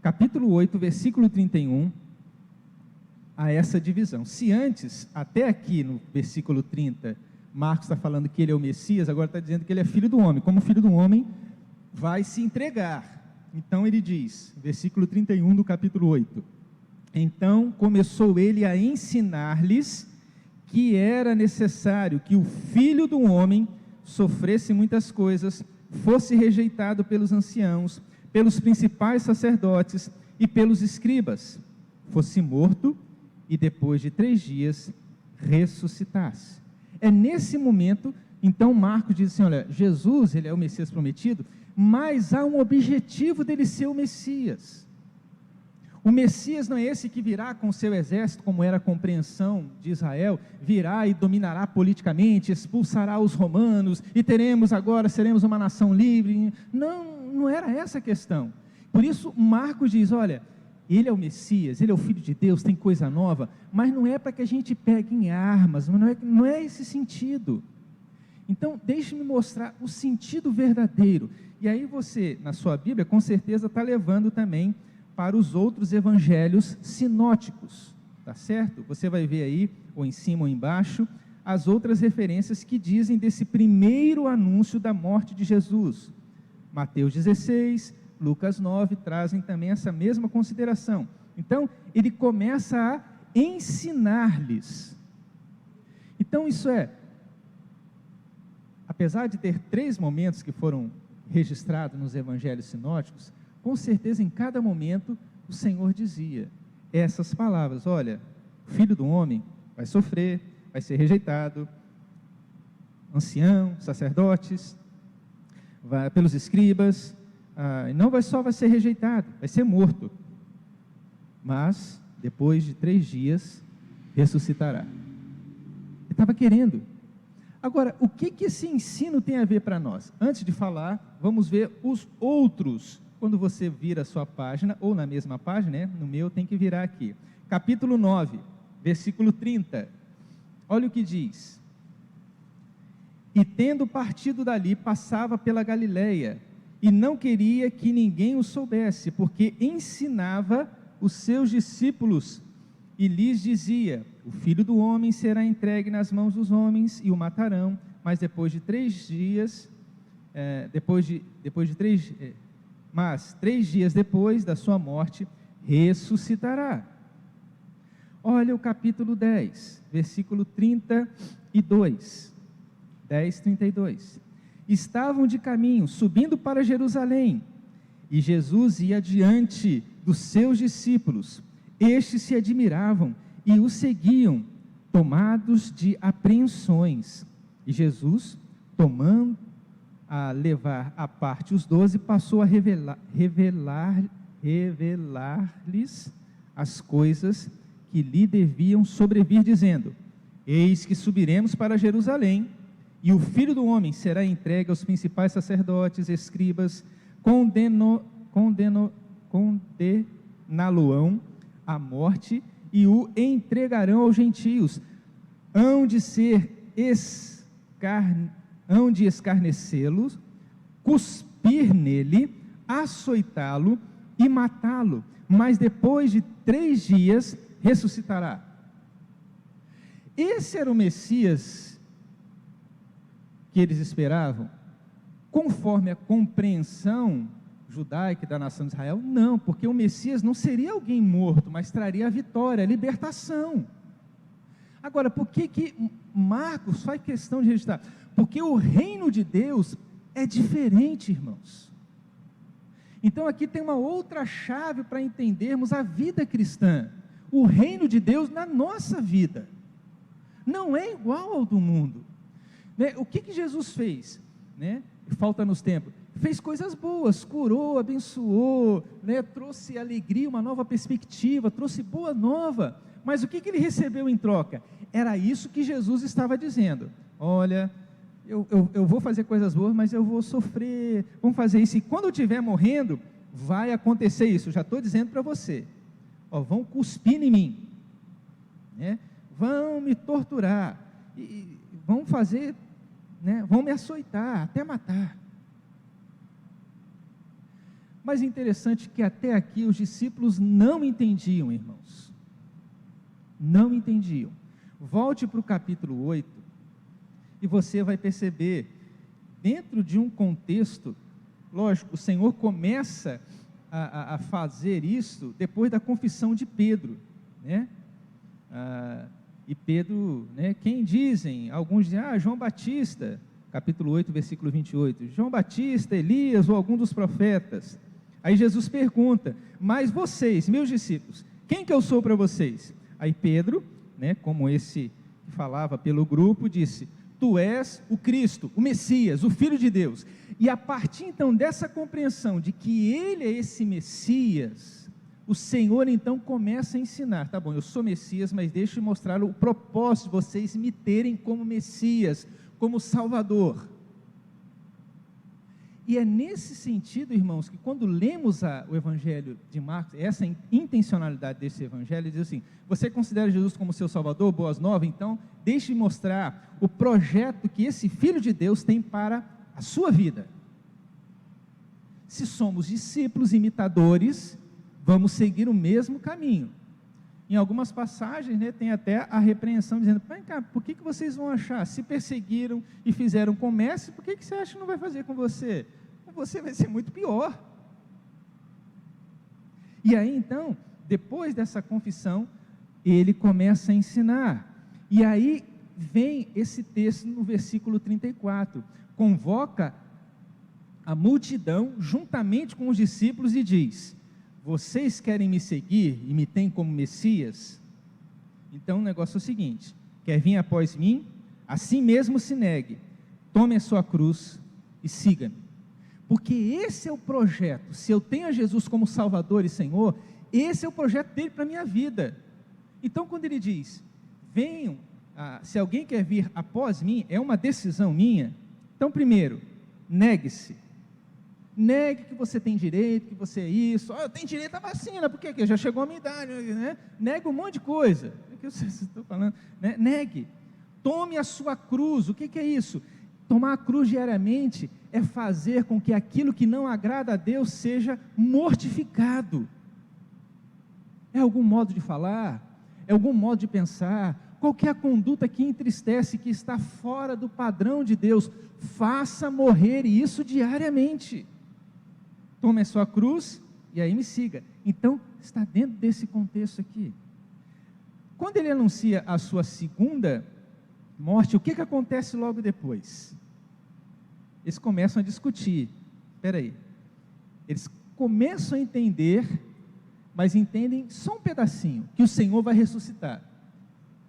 Capítulo 8, versículo 31, a essa divisão. Se antes, até aqui no versículo 30, Marcos está falando que ele é o Messias, agora está dizendo que ele é filho do homem, como filho do homem vai se entregar. Então ele diz, versículo 31 do capítulo 8, então começou ele a ensinar-lhes que era necessário que o Filho do Homem sofresse muitas coisas, fosse rejeitado pelos anciãos, pelos principais sacerdotes e pelos escribas, fosse morto e depois de 3 dias ressuscitasse. É nesse momento, então, Marcos diz assim, olha, Jesus, ele é o Messias prometido, mas há um objetivo dele ser o Messias. O Messias não é esse que virá com seu exército, como era a compreensão de Israel, virá e dominará politicamente, expulsará os romanos, e seremos uma nação livre. Não, não era essa a questão. Por isso, Marcos diz, olha, ele é o Messias, ele é o Filho de Deus, tem coisa nova, mas não é para que a gente pegue em armas, não é esse sentido. Então, deixe-me mostrar o sentido verdadeiro. E aí você, na sua Bíblia, com certeza está levando também para os outros evangelhos sinóticos, tá certo? Você vai ver aí, ou em cima ou embaixo, as outras referências que dizem desse primeiro anúncio da morte de Jesus. Mateus 16, Lucas 9, trazem também essa mesma consideração. Então, ele começa a ensinar-lhes. Então, isso é, apesar de ter 3 momentos que foram registrados nos evangelhos sinóticos, com certeza em cada momento o Senhor dizia essas palavras, olha, o Filho do Homem vai sofrer, vai ser rejeitado, ancião, sacerdotes, pelos escribas, não vai ser rejeitado, vai ser morto, mas depois de 3 dias ressuscitará. Ele estava querendo. Agora, o que esse ensino tem a ver para nós? Antes de falar, vamos ver os outros. Quando você vira a sua página, ou na mesma página, né? No meu tem que virar aqui. Capítulo 9, versículo 30. Olha o que diz. E tendo partido dali, passava pela Galileia, e não queria que ninguém o soubesse, porque ensinava os seus discípulos, e lhes dizia, o Filho do Homem será entregue nas mãos dos homens, e o matarão, mas depois de 3 dias, mas 3 dias depois da sua morte, ressuscitará. Olha o capítulo 10, versículo 32, 10, 32. Estavam de caminho, subindo para Jerusalém, e Jesus ia diante dos seus discípulos. Estes se admiravam e o seguiam, tomados de apreensões. E Jesus, tomando a levar à parte os 12, passou a revelar-lhes as coisas que lhe deviam sobrevir, dizendo, eis que subiremos para Jerusalém, e o Filho do Homem será entregue aos principais sacerdotes, escribas, condená-lo-ão à morte, e o entregarão aos gentios, hão de escarnecê-los, cuspir nele, açoitá-lo e matá-lo, mas depois de 3 dias ressuscitará. Esse era o Messias que eles esperavam? Conforme a compreensão judaica da nação de Israel, não, porque o Messias não seria alguém morto, mas traria a vitória, a libertação. Agora, por que Marcos faz questão de registrar? Porque o reino de Deus é diferente, irmãos. Então aqui tem uma outra chave para entendermos a vida cristã. O reino de Deus na nossa vida não é igual ao do mundo. O que Jesus fez? Falta nos tempos. Fez coisas boas, curou, abençoou, trouxe alegria, uma nova perspectiva, trouxe boa nova. Mas o que ele recebeu em troca? Era isso que Jesus estava dizendo. Olha, eu vou fazer coisas boas, mas eu vou sofrer, vamos fazer isso. E quando eu estiver morrendo, vai acontecer isso. Já estou dizendo para você. Vão cuspir em mim, vão me torturar, e vão fazer, vão me açoitar, até matar. Mas é interessante que até aqui os discípulos não entendiam, irmãos. Não entendiam. Volte para o capítulo 8 e você vai perceber, dentro de um contexto, lógico, o Senhor começa a fazer isso depois da confissão de Pedro, E Pedro, né, quem dizem? Alguns dizem, João Batista, capítulo 8, versículo 28, João Batista, Elias ou algum dos profetas. Aí Jesus pergunta, mas vocês, meus discípulos, quem que eu sou para vocês? Aí Pedro, né, como esse que falava pelo grupo, disse, tu és o Cristo, o Messias, o Filho de Deus. E a partir então dessa compreensão de que ele é esse Messias, o Senhor então começa a ensinar, tá bom, eu sou Messias, mas deixa eu mostrar o propósito de vocês me terem como Messias, como Salvador. E é nesse sentido, irmãos, que quando lemos o Evangelho de Marcos, essa intencionalidade desse Evangelho, diz assim, você considera Jesus como seu Salvador, boas novas? Então, deixe-me mostrar o projeto que esse Filho de Deus tem para a sua vida. Se somos discípulos imitadores, vamos seguir o mesmo caminho. Em algumas passagens, né, tem até a repreensão dizendo, vem cá, por que vocês vão achar? Se perseguiram e fizeram com o mestre, por que você acha que não vai fazer com você? Com você vai ser muito pior. E aí então, depois dessa confissão, ele começa a ensinar. E aí vem esse texto no versículo 34, convoca a multidão juntamente com os discípulos e diz, vocês querem me seguir e me têm como Messias? Então o negócio é o seguinte, quer vir após mim? Assim mesmo se negue, tome a sua cruz e siga-me. Porque esse é o projeto, se eu tenho a Jesus como Salvador e Senhor, esse é o projeto dele para a minha vida. Então quando ele diz, venham, se alguém quer vir após mim, é uma decisão minha. Então primeiro, negue-se. Negue que você tem direito, que você é isso, eu tenho direito à vacina, porque já chegou a minha idade, né? Negue um monte de coisa, é que vocês estão falando, né? Negue, tome a sua cruz, o que é isso? Tomar a cruz diariamente é fazer com que aquilo que não agrada a Deus seja mortificado, é algum modo de falar, é algum modo de pensar, qualquer conduta que entristece, que está fora do padrão de Deus, faça morrer isso diariamente. Tome a sua cruz e aí me siga. Então, está dentro desse contexto aqui. Quando ele anuncia a sua segunda morte, o que acontece logo depois? Eles começam a discutir. Espera aí. Eles começam a entender, mas entendem só um pedacinho, que o Senhor vai ressuscitar.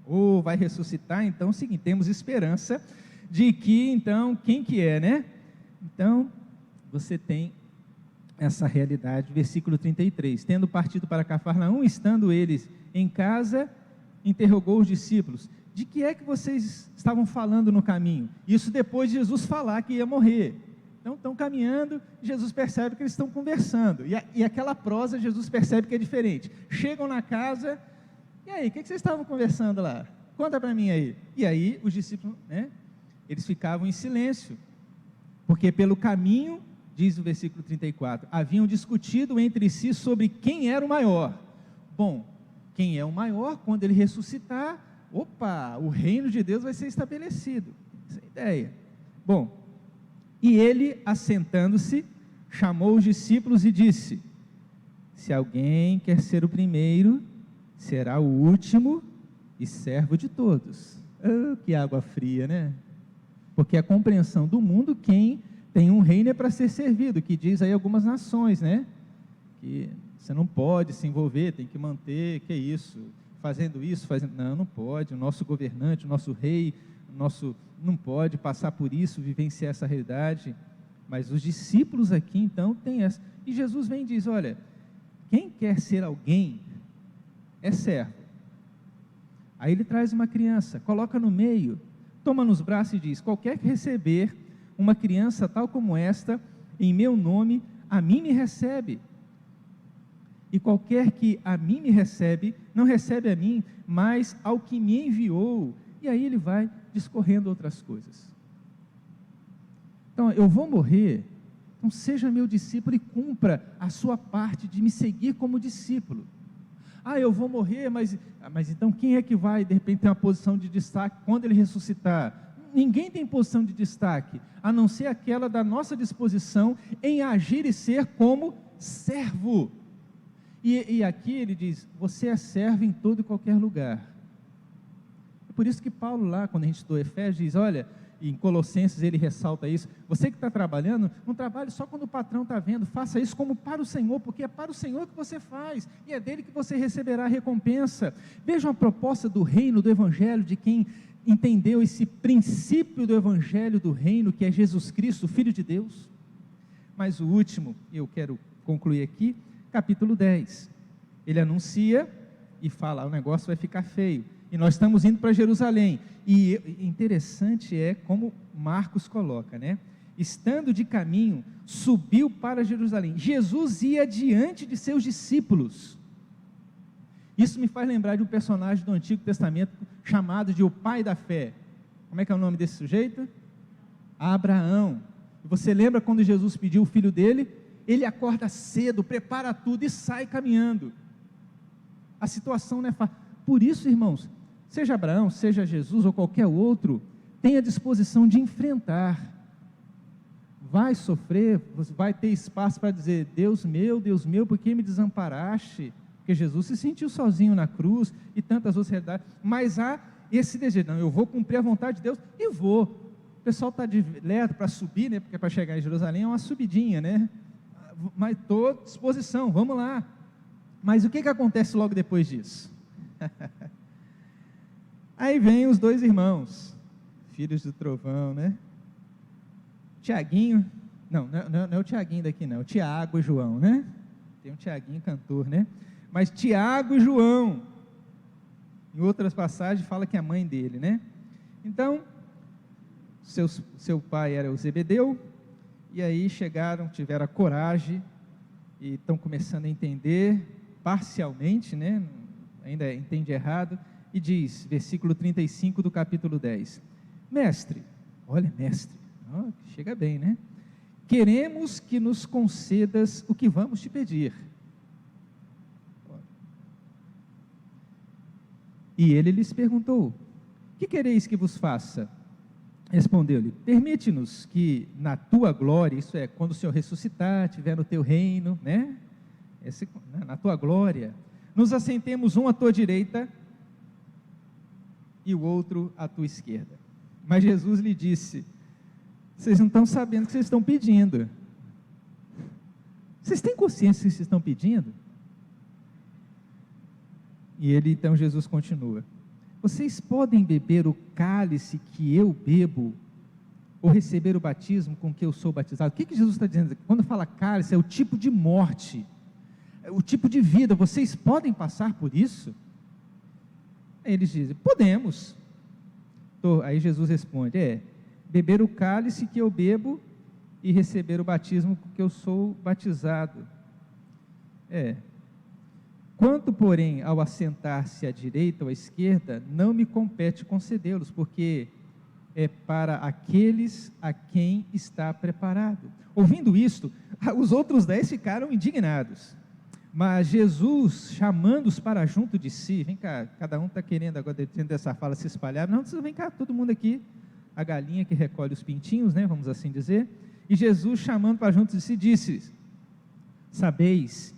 Ou vai ressuscitar, então é o seguinte, temos esperança de que, então, quem que é, né? Então, você tem essa realidade, versículo 33, tendo partido para Cafarnaum, estando eles em casa, interrogou os discípulos, de que é que vocês estavam falando no caminho? Isso depois de Jesus falar que ia morrer. Então estão caminhando, Jesus percebe que eles estão conversando, e aquela prosa Jesus percebe que é diferente. Chegam na casa, e aí, o que vocês estavam conversando lá? Conta para mim aí. E aí os discípulos, né, eles ficavam em silêncio, porque pelo caminho, diz o versículo 34, haviam discutido entre si sobre quem era o maior. Bom, quem é o maior, quando ele ressuscitar, opa, o reino de Deus vai ser estabelecido. Essa é a ideia. Bom, e ele, assentando-se, chamou os discípulos e disse, se alguém quer ser o primeiro, será o último e servo de todos. Oh, que água fria, né? Porque a compreensão do mundo, quem tem um reino é para ser servido, que diz aí algumas nações, né? Que você não pode se envolver, tem que manter, que é isso? Fazendo isso, não pode, o nosso governante, o nosso rei, não pode passar por isso, vivenciar essa realidade. Mas os discípulos aqui, então, têm essa. E Jesus vem e diz, olha, quem quer ser alguém, é servo. Aí ele traz uma criança, coloca no meio, toma nos braços e diz, qualquer que receber uma criança tal como esta, em meu nome, a mim me recebe. E qualquer que a mim me recebe, não recebe a mim, mas ao que me enviou. E aí ele vai discorrendo outras coisas. Então, eu vou morrer, então seja meu discípulo e cumpra a sua parte de me seguir como discípulo. Eu vou morrer, mas então quem é que vai, de repente, ter uma posição de destaque quando ele ressuscitar? Ninguém tem posição de destaque, a não ser aquela da nossa disposição em agir e ser como servo. E aqui ele diz, você é servo em todo e qualquer lugar. Por isso que Paulo lá, quando a gente estudou Efésios, diz, olha, em Colossenses ele ressalta isso, você que está trabalhando, não trabalhe só quando o patrão está vendo, faça isso como para o Senhor, porque é para o Senhor que você faz, e é dele que você receberá a recompensa. Vejam a proposta do reino, do evangelho, de quem entendeu esse princípio do evangelho do reino, que é Jesus Cristo, Filho de Deus. Mas o último, eu quero concluir aqui, capítulo 10, ele anuncia e fala, o negócio vai ficar feio, e nós estamos indo para Jerusalém, e interessante é como Marcos coloca, né? Estando de caminho, subiu para Jerusalém. Jesus ia diante de seus discípulos. Isso me faz lembrar de um personagem do Antigo Testamento chamado de o pai da fé. Como é que é o nome desse sujeito? Abraão. E você lembra quando Jesus pediu o filho dele? Ele acorda cedo, prepara tudo e sai caminhando. A situação não é fácil. Por isso, irmãos, seja Abraão, seja Jesus ou qualquer outro, tenha disposição de enfrentar. Vai sofrer, vai ter espaço para dizer, Deus meu, por que me desamparaste? Porque Jesus se sentiu sozinho na cruz e tantas outras realidades, mas há esse desejo, não, eu vou cumprir a vontade de Deus e vou. O pessoal está de lerdo para subir, né, porque para chegar em Jerusalém é uma subidinha, né? Mas estou à disposição, vamos lá. Mas o que acontece logo depois disso? Aí vem os dois irmãos, filhos do trovão, né? Tiaguinho, não é o Tiaguinho daqui não, o Tiago e João, né? Tem um Tiaguinho cantor, né? Mas Tiago e João, em outras passagens fala que é a mãe dele, né? Então, seu pai era o Zebedeu, e aí chegaram, tiveram a coragem, e estão começando a entender, parcialmente, né? Ainda entende errado, e diz, versículo 35 do capítulo 10, mestre, chega bem, né? Queremos que nos concedas o que vamos te pedir. E ele lhes perguntou, que quereis que vos faça? Respondeu-lhe, permite-nos que na tua glória, isso é, quando o Senhor ressuscitar, estiver no teu reino, né? Na tua glória, nos assentemos um à tua direita e o outro à tua esquerda. Mas Jesus lhe disse, vocês não estão sabendo o que vocês estão pedindo. Vocês têm consciência do que vocês estão pedindo? E então Jesus continua, vocês podem beber o cálice que eu bebo, ou receber o batismo com que eu sou batizado? O que Jesus está dizendo? Quando fala cálice, é o tipo de morte, é o tipo de vida, vocês podem passar por isso? Aí eles dizem, podemos. Aí Jesus responde, beber o cálice que eu bebo e receber o batismo com que eu sou batizado. Quanto, porém, ao assentar-se à direita ou à esquerda, não me compete concedê-los, porque é para aqueles a quem está preparado. Ouvindo isto, os outros 10 ficaram indignados. Mas Jesus, chamando-os para junto de si, vem cá, cada um está querendo agora, dentro dessa fala, se espalhar, não, vem cá, todo mundo aqui, a galinha que recolhe os pintinhos, né, vamos assim dizer, e Jesus, chamando para junto de si, disse, sabeis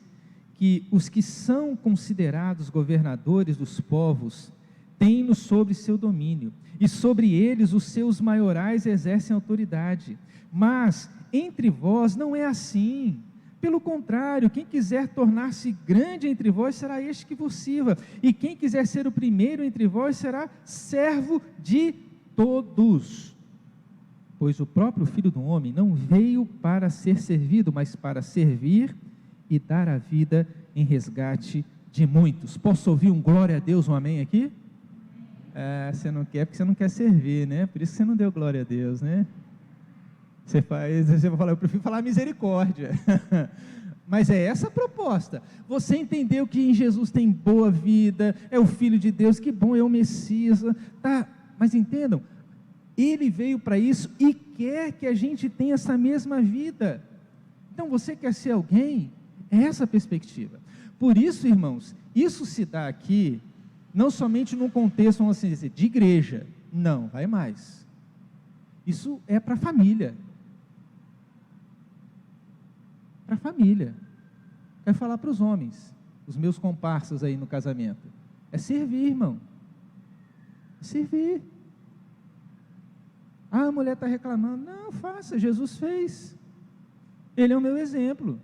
que os que são considerados governadores dos povos, têm-no sobre seu domínio, e sobre eles os seus maiorais exercem autoridade, mas entre vós não é assim. Pelo contrário, quem quiser tornar-se grande entre vós, será este que vos sirva, e quem quiser ser o primeiro entre vós, será servo de todos. Pois o próprio Filho do Homem não veio para ser servido, mas para servir e dar a vida em resgate de muitos. Posso ouvir um glória a Deus, um amém aqui? Você não quer porque você não quer servir, né? Por isso que você não deu glória a Deus, né? Você vai falar, eu prefiro falar misericórdia. Mas é essa a proposta. Você entendeu que em Jesus tem boa vida, é o Filho de Deus, que bom, é o Messias, tá? Mas entendam, Ele veio para isso e quer que a gente tenha essa mesma vida. Então você quer ser alguém? É essa a perspectiva. Por isso, irmãos, isso se dá aqui, não somente num contexto, vamos assim dizer, de igreja. Não, vai mais. Isso é para a família. Para a família. Quero falar para os homens, os meus comparsas aí no casamento. É servir, irmão. Servir. Ah, a mulher está reclamando. Não, faça, Jesus fez. Ele é o meu exemplo.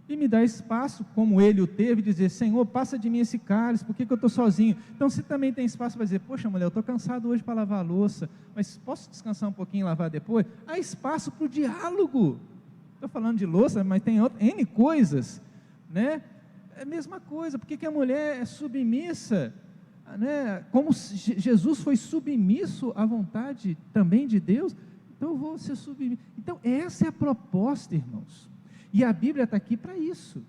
E me dá espaço, como ele o teve, dizer: Senhor, passa de mim esse cálice, por que eu estou sozinho? Então você também tem espaço para dizer: poxa, mulher, eu estou cansado hoje para lavar a louça, mas posso descansar um pouquinho e lavar depois? Há espaço para o diálogo. Estou falando de louça, mas tem N coisas, né? É a mesma coisa. Por que a mulher é submissa, né? Como Jesus foi submisso à vontade também de Deus, então eu vou ser submisso. Então essa é a proposta, irmãos. E a Bíblia está aqui para isso.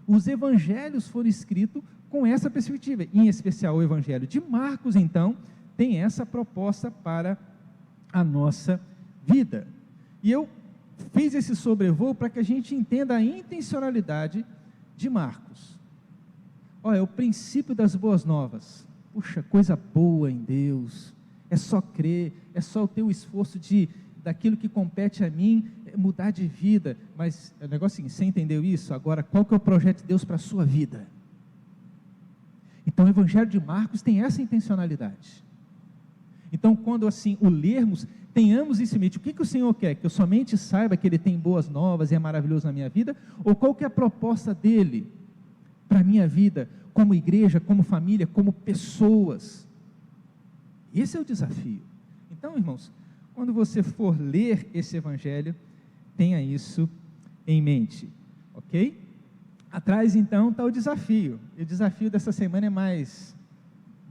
Os evangelhos foram escritos com essa perspectiva, em especial o evangelho de Marcos, então, tem essa proposta para a nossa vida. E eu fiz esse sobrevoo para que a gente entenda a intencionalidade de Marcos. Olha, é o princípio das boas novas. Puxa, coisa boa em Deus, é só crer, é só o teu esforço daquilo que compete a mim, mudar de vida. Mas o negócio é assim, você entendeu isso? Agora, qual que é o projeto de Deus para a sua vida? Então o evangelho de Marcos tem essa intencionalidade. Então quando assim o lermos, tenhamos isso em mente. O que o Senhor quer? Que eu somente saiba que Ele tem boas novas e é maravilhoso na minha vida? Ou qual que é a proposta dEle para a minha vida, como igreja, como família, como pessoas? Esse é o desafio. Então, irmãos, quando você for ler esse evangelho, tenha isso em mente, ok? Atrás então está o desafio. E o desafio dessa semana é um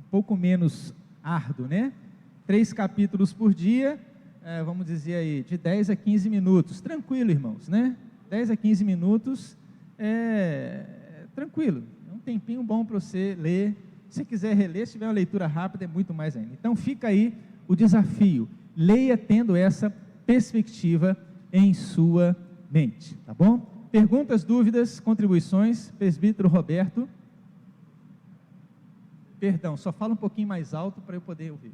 pouco menos árduo, né? 3 capítulos por dia, vamos dizer aí, de 10 a 15 minutos, tranquilo, irmãos, né? 10 a 15 minutos, tranquilo, é um tempinho bom para você ler. Se quiser reler, se tiver uma leitura rápida, é muito mais ainda. Então fica aí o desafio, leia tendo essa perspectiva em sua mente, tá bom? Perguntas, dúvidas, contribuições? Presbítero Roberto. Perdão, só fala um pouquinho mais alto para eu poder ouvir.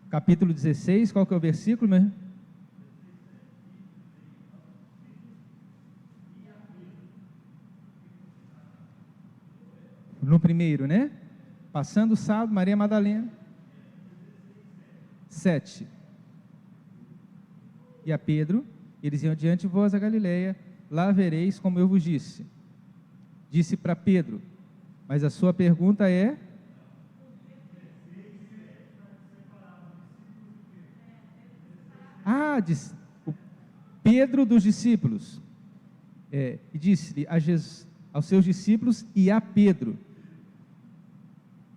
Capítulo 16, qual que é o versículo, né? No primeiro, né? Passando o sábado, Maria Madalena. 7. E a Pedro, eles iam diante de vós a Galileia, lá vereis como eu vos disse. Disse para Pedro, mas a sua pergunta é... o Pedro dos discípulos, e disse-lhe aos seus discípulos e a Pedro.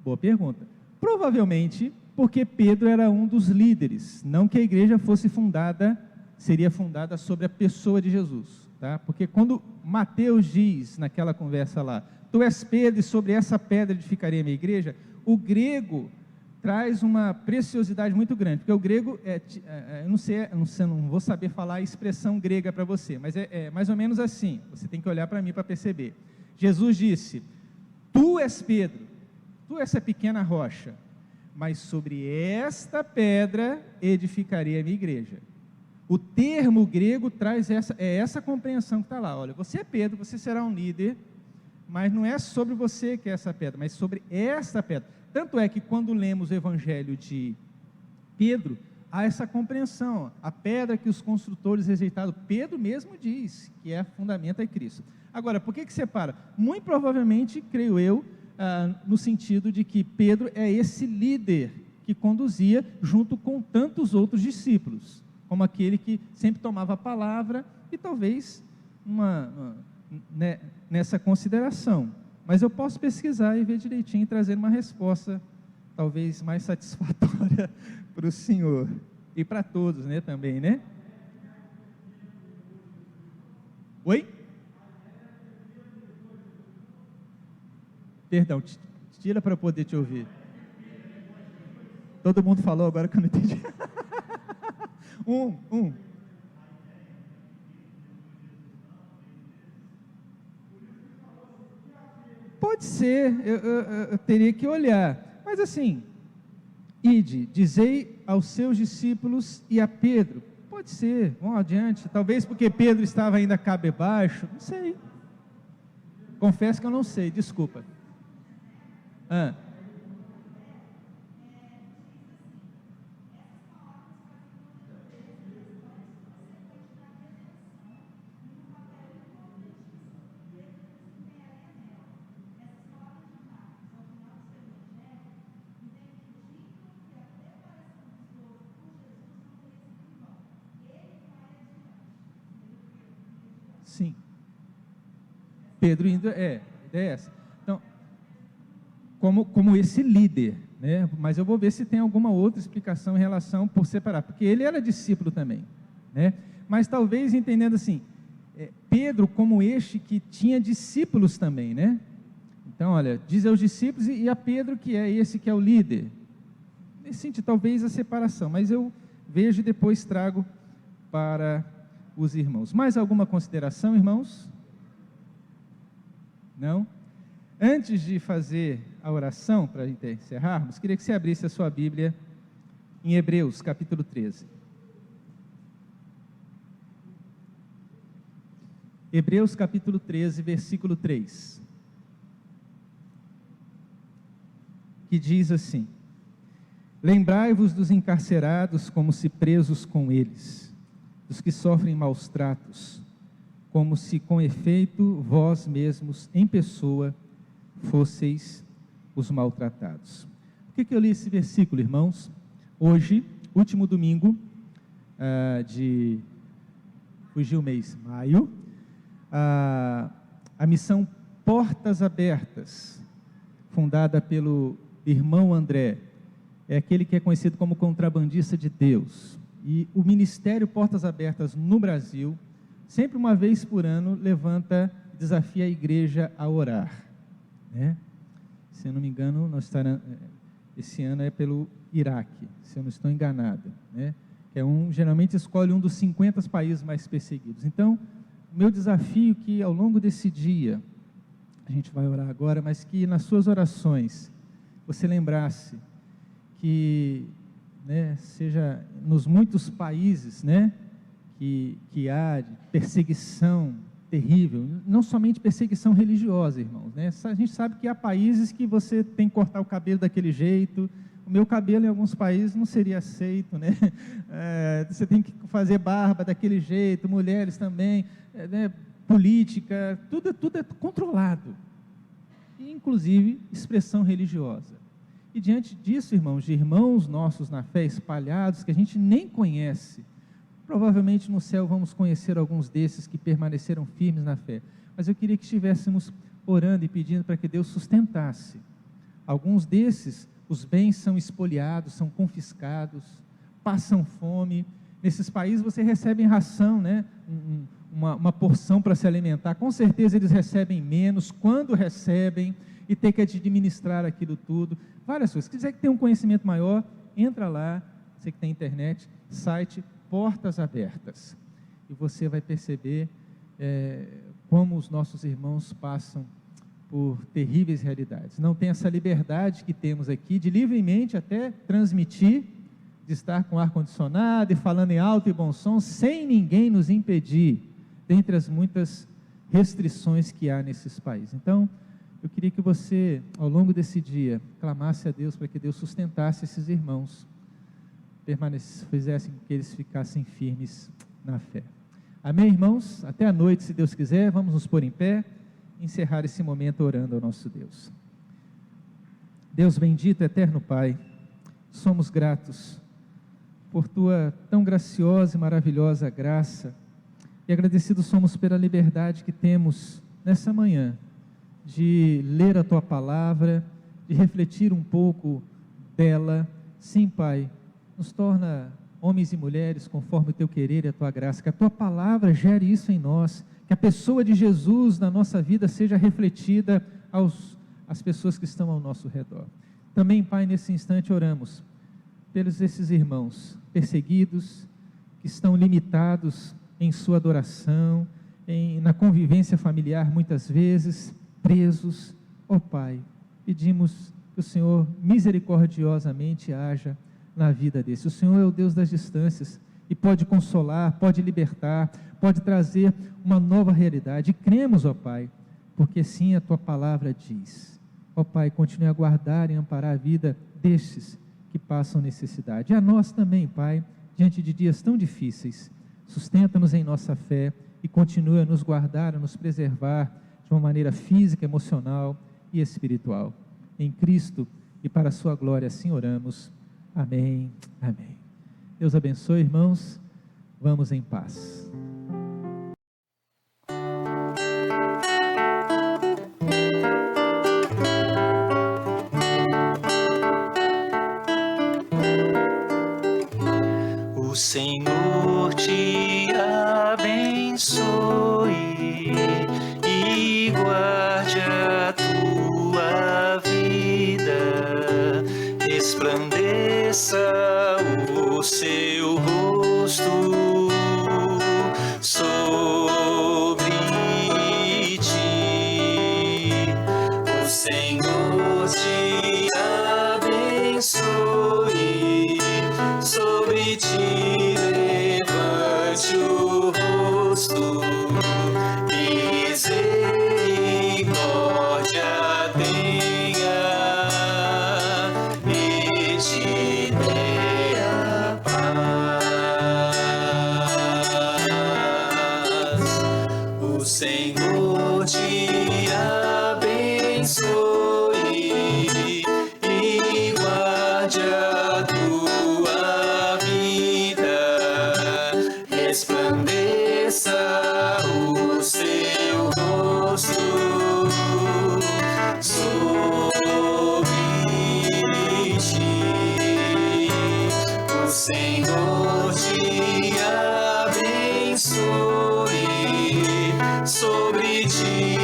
Boa pergunta. Provavelmente porque Pedro era um dos líderes, não que a igreja seria fundada sobre a pessoa de Jesus, tá? Porque quando Mateus diz naquela conversa lá, tu és Pedro e sobre essa pedra edificarei a minha igreja, o grego traz uma preciosidade muito grande, porque o grego, eu não vou saber falar a expressão grega para você, mas é mais ou menos assim, você tem que olhar para mim para perceber. Jesus disse, tu és Pedro, tu és essa pequena rocha, mas sobre esta pedra edificarei a minha igreja. O termo grego traz essa compreensão que está lá, olha, você é Pedro, você será um líder, mas não é sobre você que é essa pedra, mas sobre esta pedra. Tanto é que quando lemos o evangelho de Pedro, há essa compreensão, a pedra que os construtores rejeitaram, Pedro mesmo diz que é fundamento é Cristo. Agora, por que separa? Muito provavelmente, creio eu, no sentido de que Pedro é esse líder que conduzia junto com tantos outros discípulos, como aquele que sempre tomava a palavra e talvez nessa consideração. Mas eu posso pesquisar e ver direitinho e trazer uma resposta talvez mais satisfatória para o senhor e para todos, né, também, né? Oi? Perdão, tira para poder te ouvir. Todo mundo falou agora que eu não entendi. Pode ser, eu teria que olhar. Mas assim, ide, dizei aos seus discípulos e a Pedro. Pode ser, vamos adiante. Talvez porque Pedro estava ainda cabisbaixo, não sei. Confesso que eu não sei, desculpa. Sim. Pedro indo, a ideia é essa. Então, como esse líder, né? Mas eu vou ver se tem alguma outra explicação em relação por separar, porque ele era discípulo também, né? Mas talvez entendendo assim, Pedro como este que tinha discípulos também, né? Então, olha, diz aos discípulos e a Pedro que é esse que é o líder. Nesse sentido, talvez a separação, mas eu vejo e depois trago para os irmãos. Mais alguma consideração, irmãos? Não? Antes de fazer a oração, para encerrarmos, queria que você abrisse a sua Bíblia em Hebreus, capítulo 13. Hebreus, capítulo 13, versículo 3. Que diz assim: lembrai-vos dos encarcerados como se presos com eles, dos que sofrem maus tratos, como se com efeito vós mesmos em pessoa fosseis os maltratados. Por que eu li esse versículo, irmãos? Hoje, último domingo fugiu o mês, maio, a missão Portas Abertas, fundada pelo irmão André, é aquele que é conhecido como contrabandista de Deus. E o Ministério Portas Abertas no Brasil, sempre uma vez por ano, desafia a igreja a orar, né? Se eu não me engano, esse ano é pelo Iraque, se eu não estou enganado, né? Geralmente escolhe um dos 50 países mais perseguidos. Então, o meu desafio é que ao longo desse dia, a gente vai orar agora, mas que nas suas orações, você lembrasse que, né, seja nos muitos países, né, que há de perseguição terrível, não somente perseguição religiosa, irmãos, né? A gente sabe que há países que você tem que cortar o cabelo daquele jeito. O meu cabelo em alguns países não seria aceito, né? Você tem que fazer barba daquele jeito, mulheres também, né? Política, tudo é controlado, inclusive expressão religiosa. E diante disso, irmãos, de irmãos nossos na fé espalhados, que a gente nem conhece, provavelmente no céu vamos conhecer alguns desses que permaneceram firmes na fé, mas eu queria que estivéssemos orando e pedindo para que Deus sustentasse. Alguns desses, os bens são espoliados, são confiscados, passam fome. Nesses países você recebe ração, né? Uma porção para se alimentar, com certeza eles recebem menos, quando recebem, e tem que administrar aquilo tudo, várias coisas. Se quiser que tenha um conhecimento maior, entra lá, você que tem internet, site Portas Abertas, e você vai perceber como os nossos irmãos passam por terríveis realidades. Não tem essa liberdade que temos aqui, de livremente até transmitir, de estar com ar-condicionado e falando em alto e bom som, sem ninguém nos impedir, dentre as muitas restrições que há nesses países. Então, eu queria que você, ao longo desse dia, clamasse a Deus para que Deus sustentasse esses irmãos, fizessem com que eles ficassem firmes na fé. Amém, irmãos? Até a noite, se Deus quiser, vamos nos pôr em pé, encerrar esse momento orando ao nosso Deus. Deus bendito, eterno Pai, somos gratos por Tua tão graciosa e maravilhosa graça, e agradecidos somos pela liberdade que temos nessa manhã, de ler a Tua palavra, de refletir um pouco dela. Sim, Pai, nos torna homens e mulheres conforme o Teu querer e a Tua graça, que a Tua palavra gere isso em nós, que a pessoa de Jesus na nossa vida seja refletida às pessoas que estão ao nosso redor. Também, Pai, nesse instante oramos pelos esses irmãos perseguidos, que estão limitados em sua adoração, na convivência familiar muitas vezes, presos, Ó Pai, pedimos que o Senhor misericordiosamente haja na vida desse. O Senhor é o Deus das distâncias e pode consolar, pode libertar, pode trazer uma nova realidade. E cremos, ó Pai, porque sim a Tua palavra diz. Ó Pai, continue a guardar e amparar a vida destes que passam necessidade. E a nós também, Pai, diante de dias tão difíceis, sustenta-nos em nossa fé e continue a nos guardar, a nos preservar de uma maneira física, emocional e espiritual. Em Cristo e para a sua glória, assim oramos. Amém, amém. Deus abençoe, irmãos. Vamos em paz. O Senhor te abençoe e guarde a tua vida, resplandeça o seu rosto sobre ti. O Senhor te abençoe, sobre ti levante o rosto, misericórdia tenha e te dê a paz. O Senhor te abençoe e guarde a tua vida, resplandeça o seu rosto sobre ti. O Senhor te abençoe, sobre ti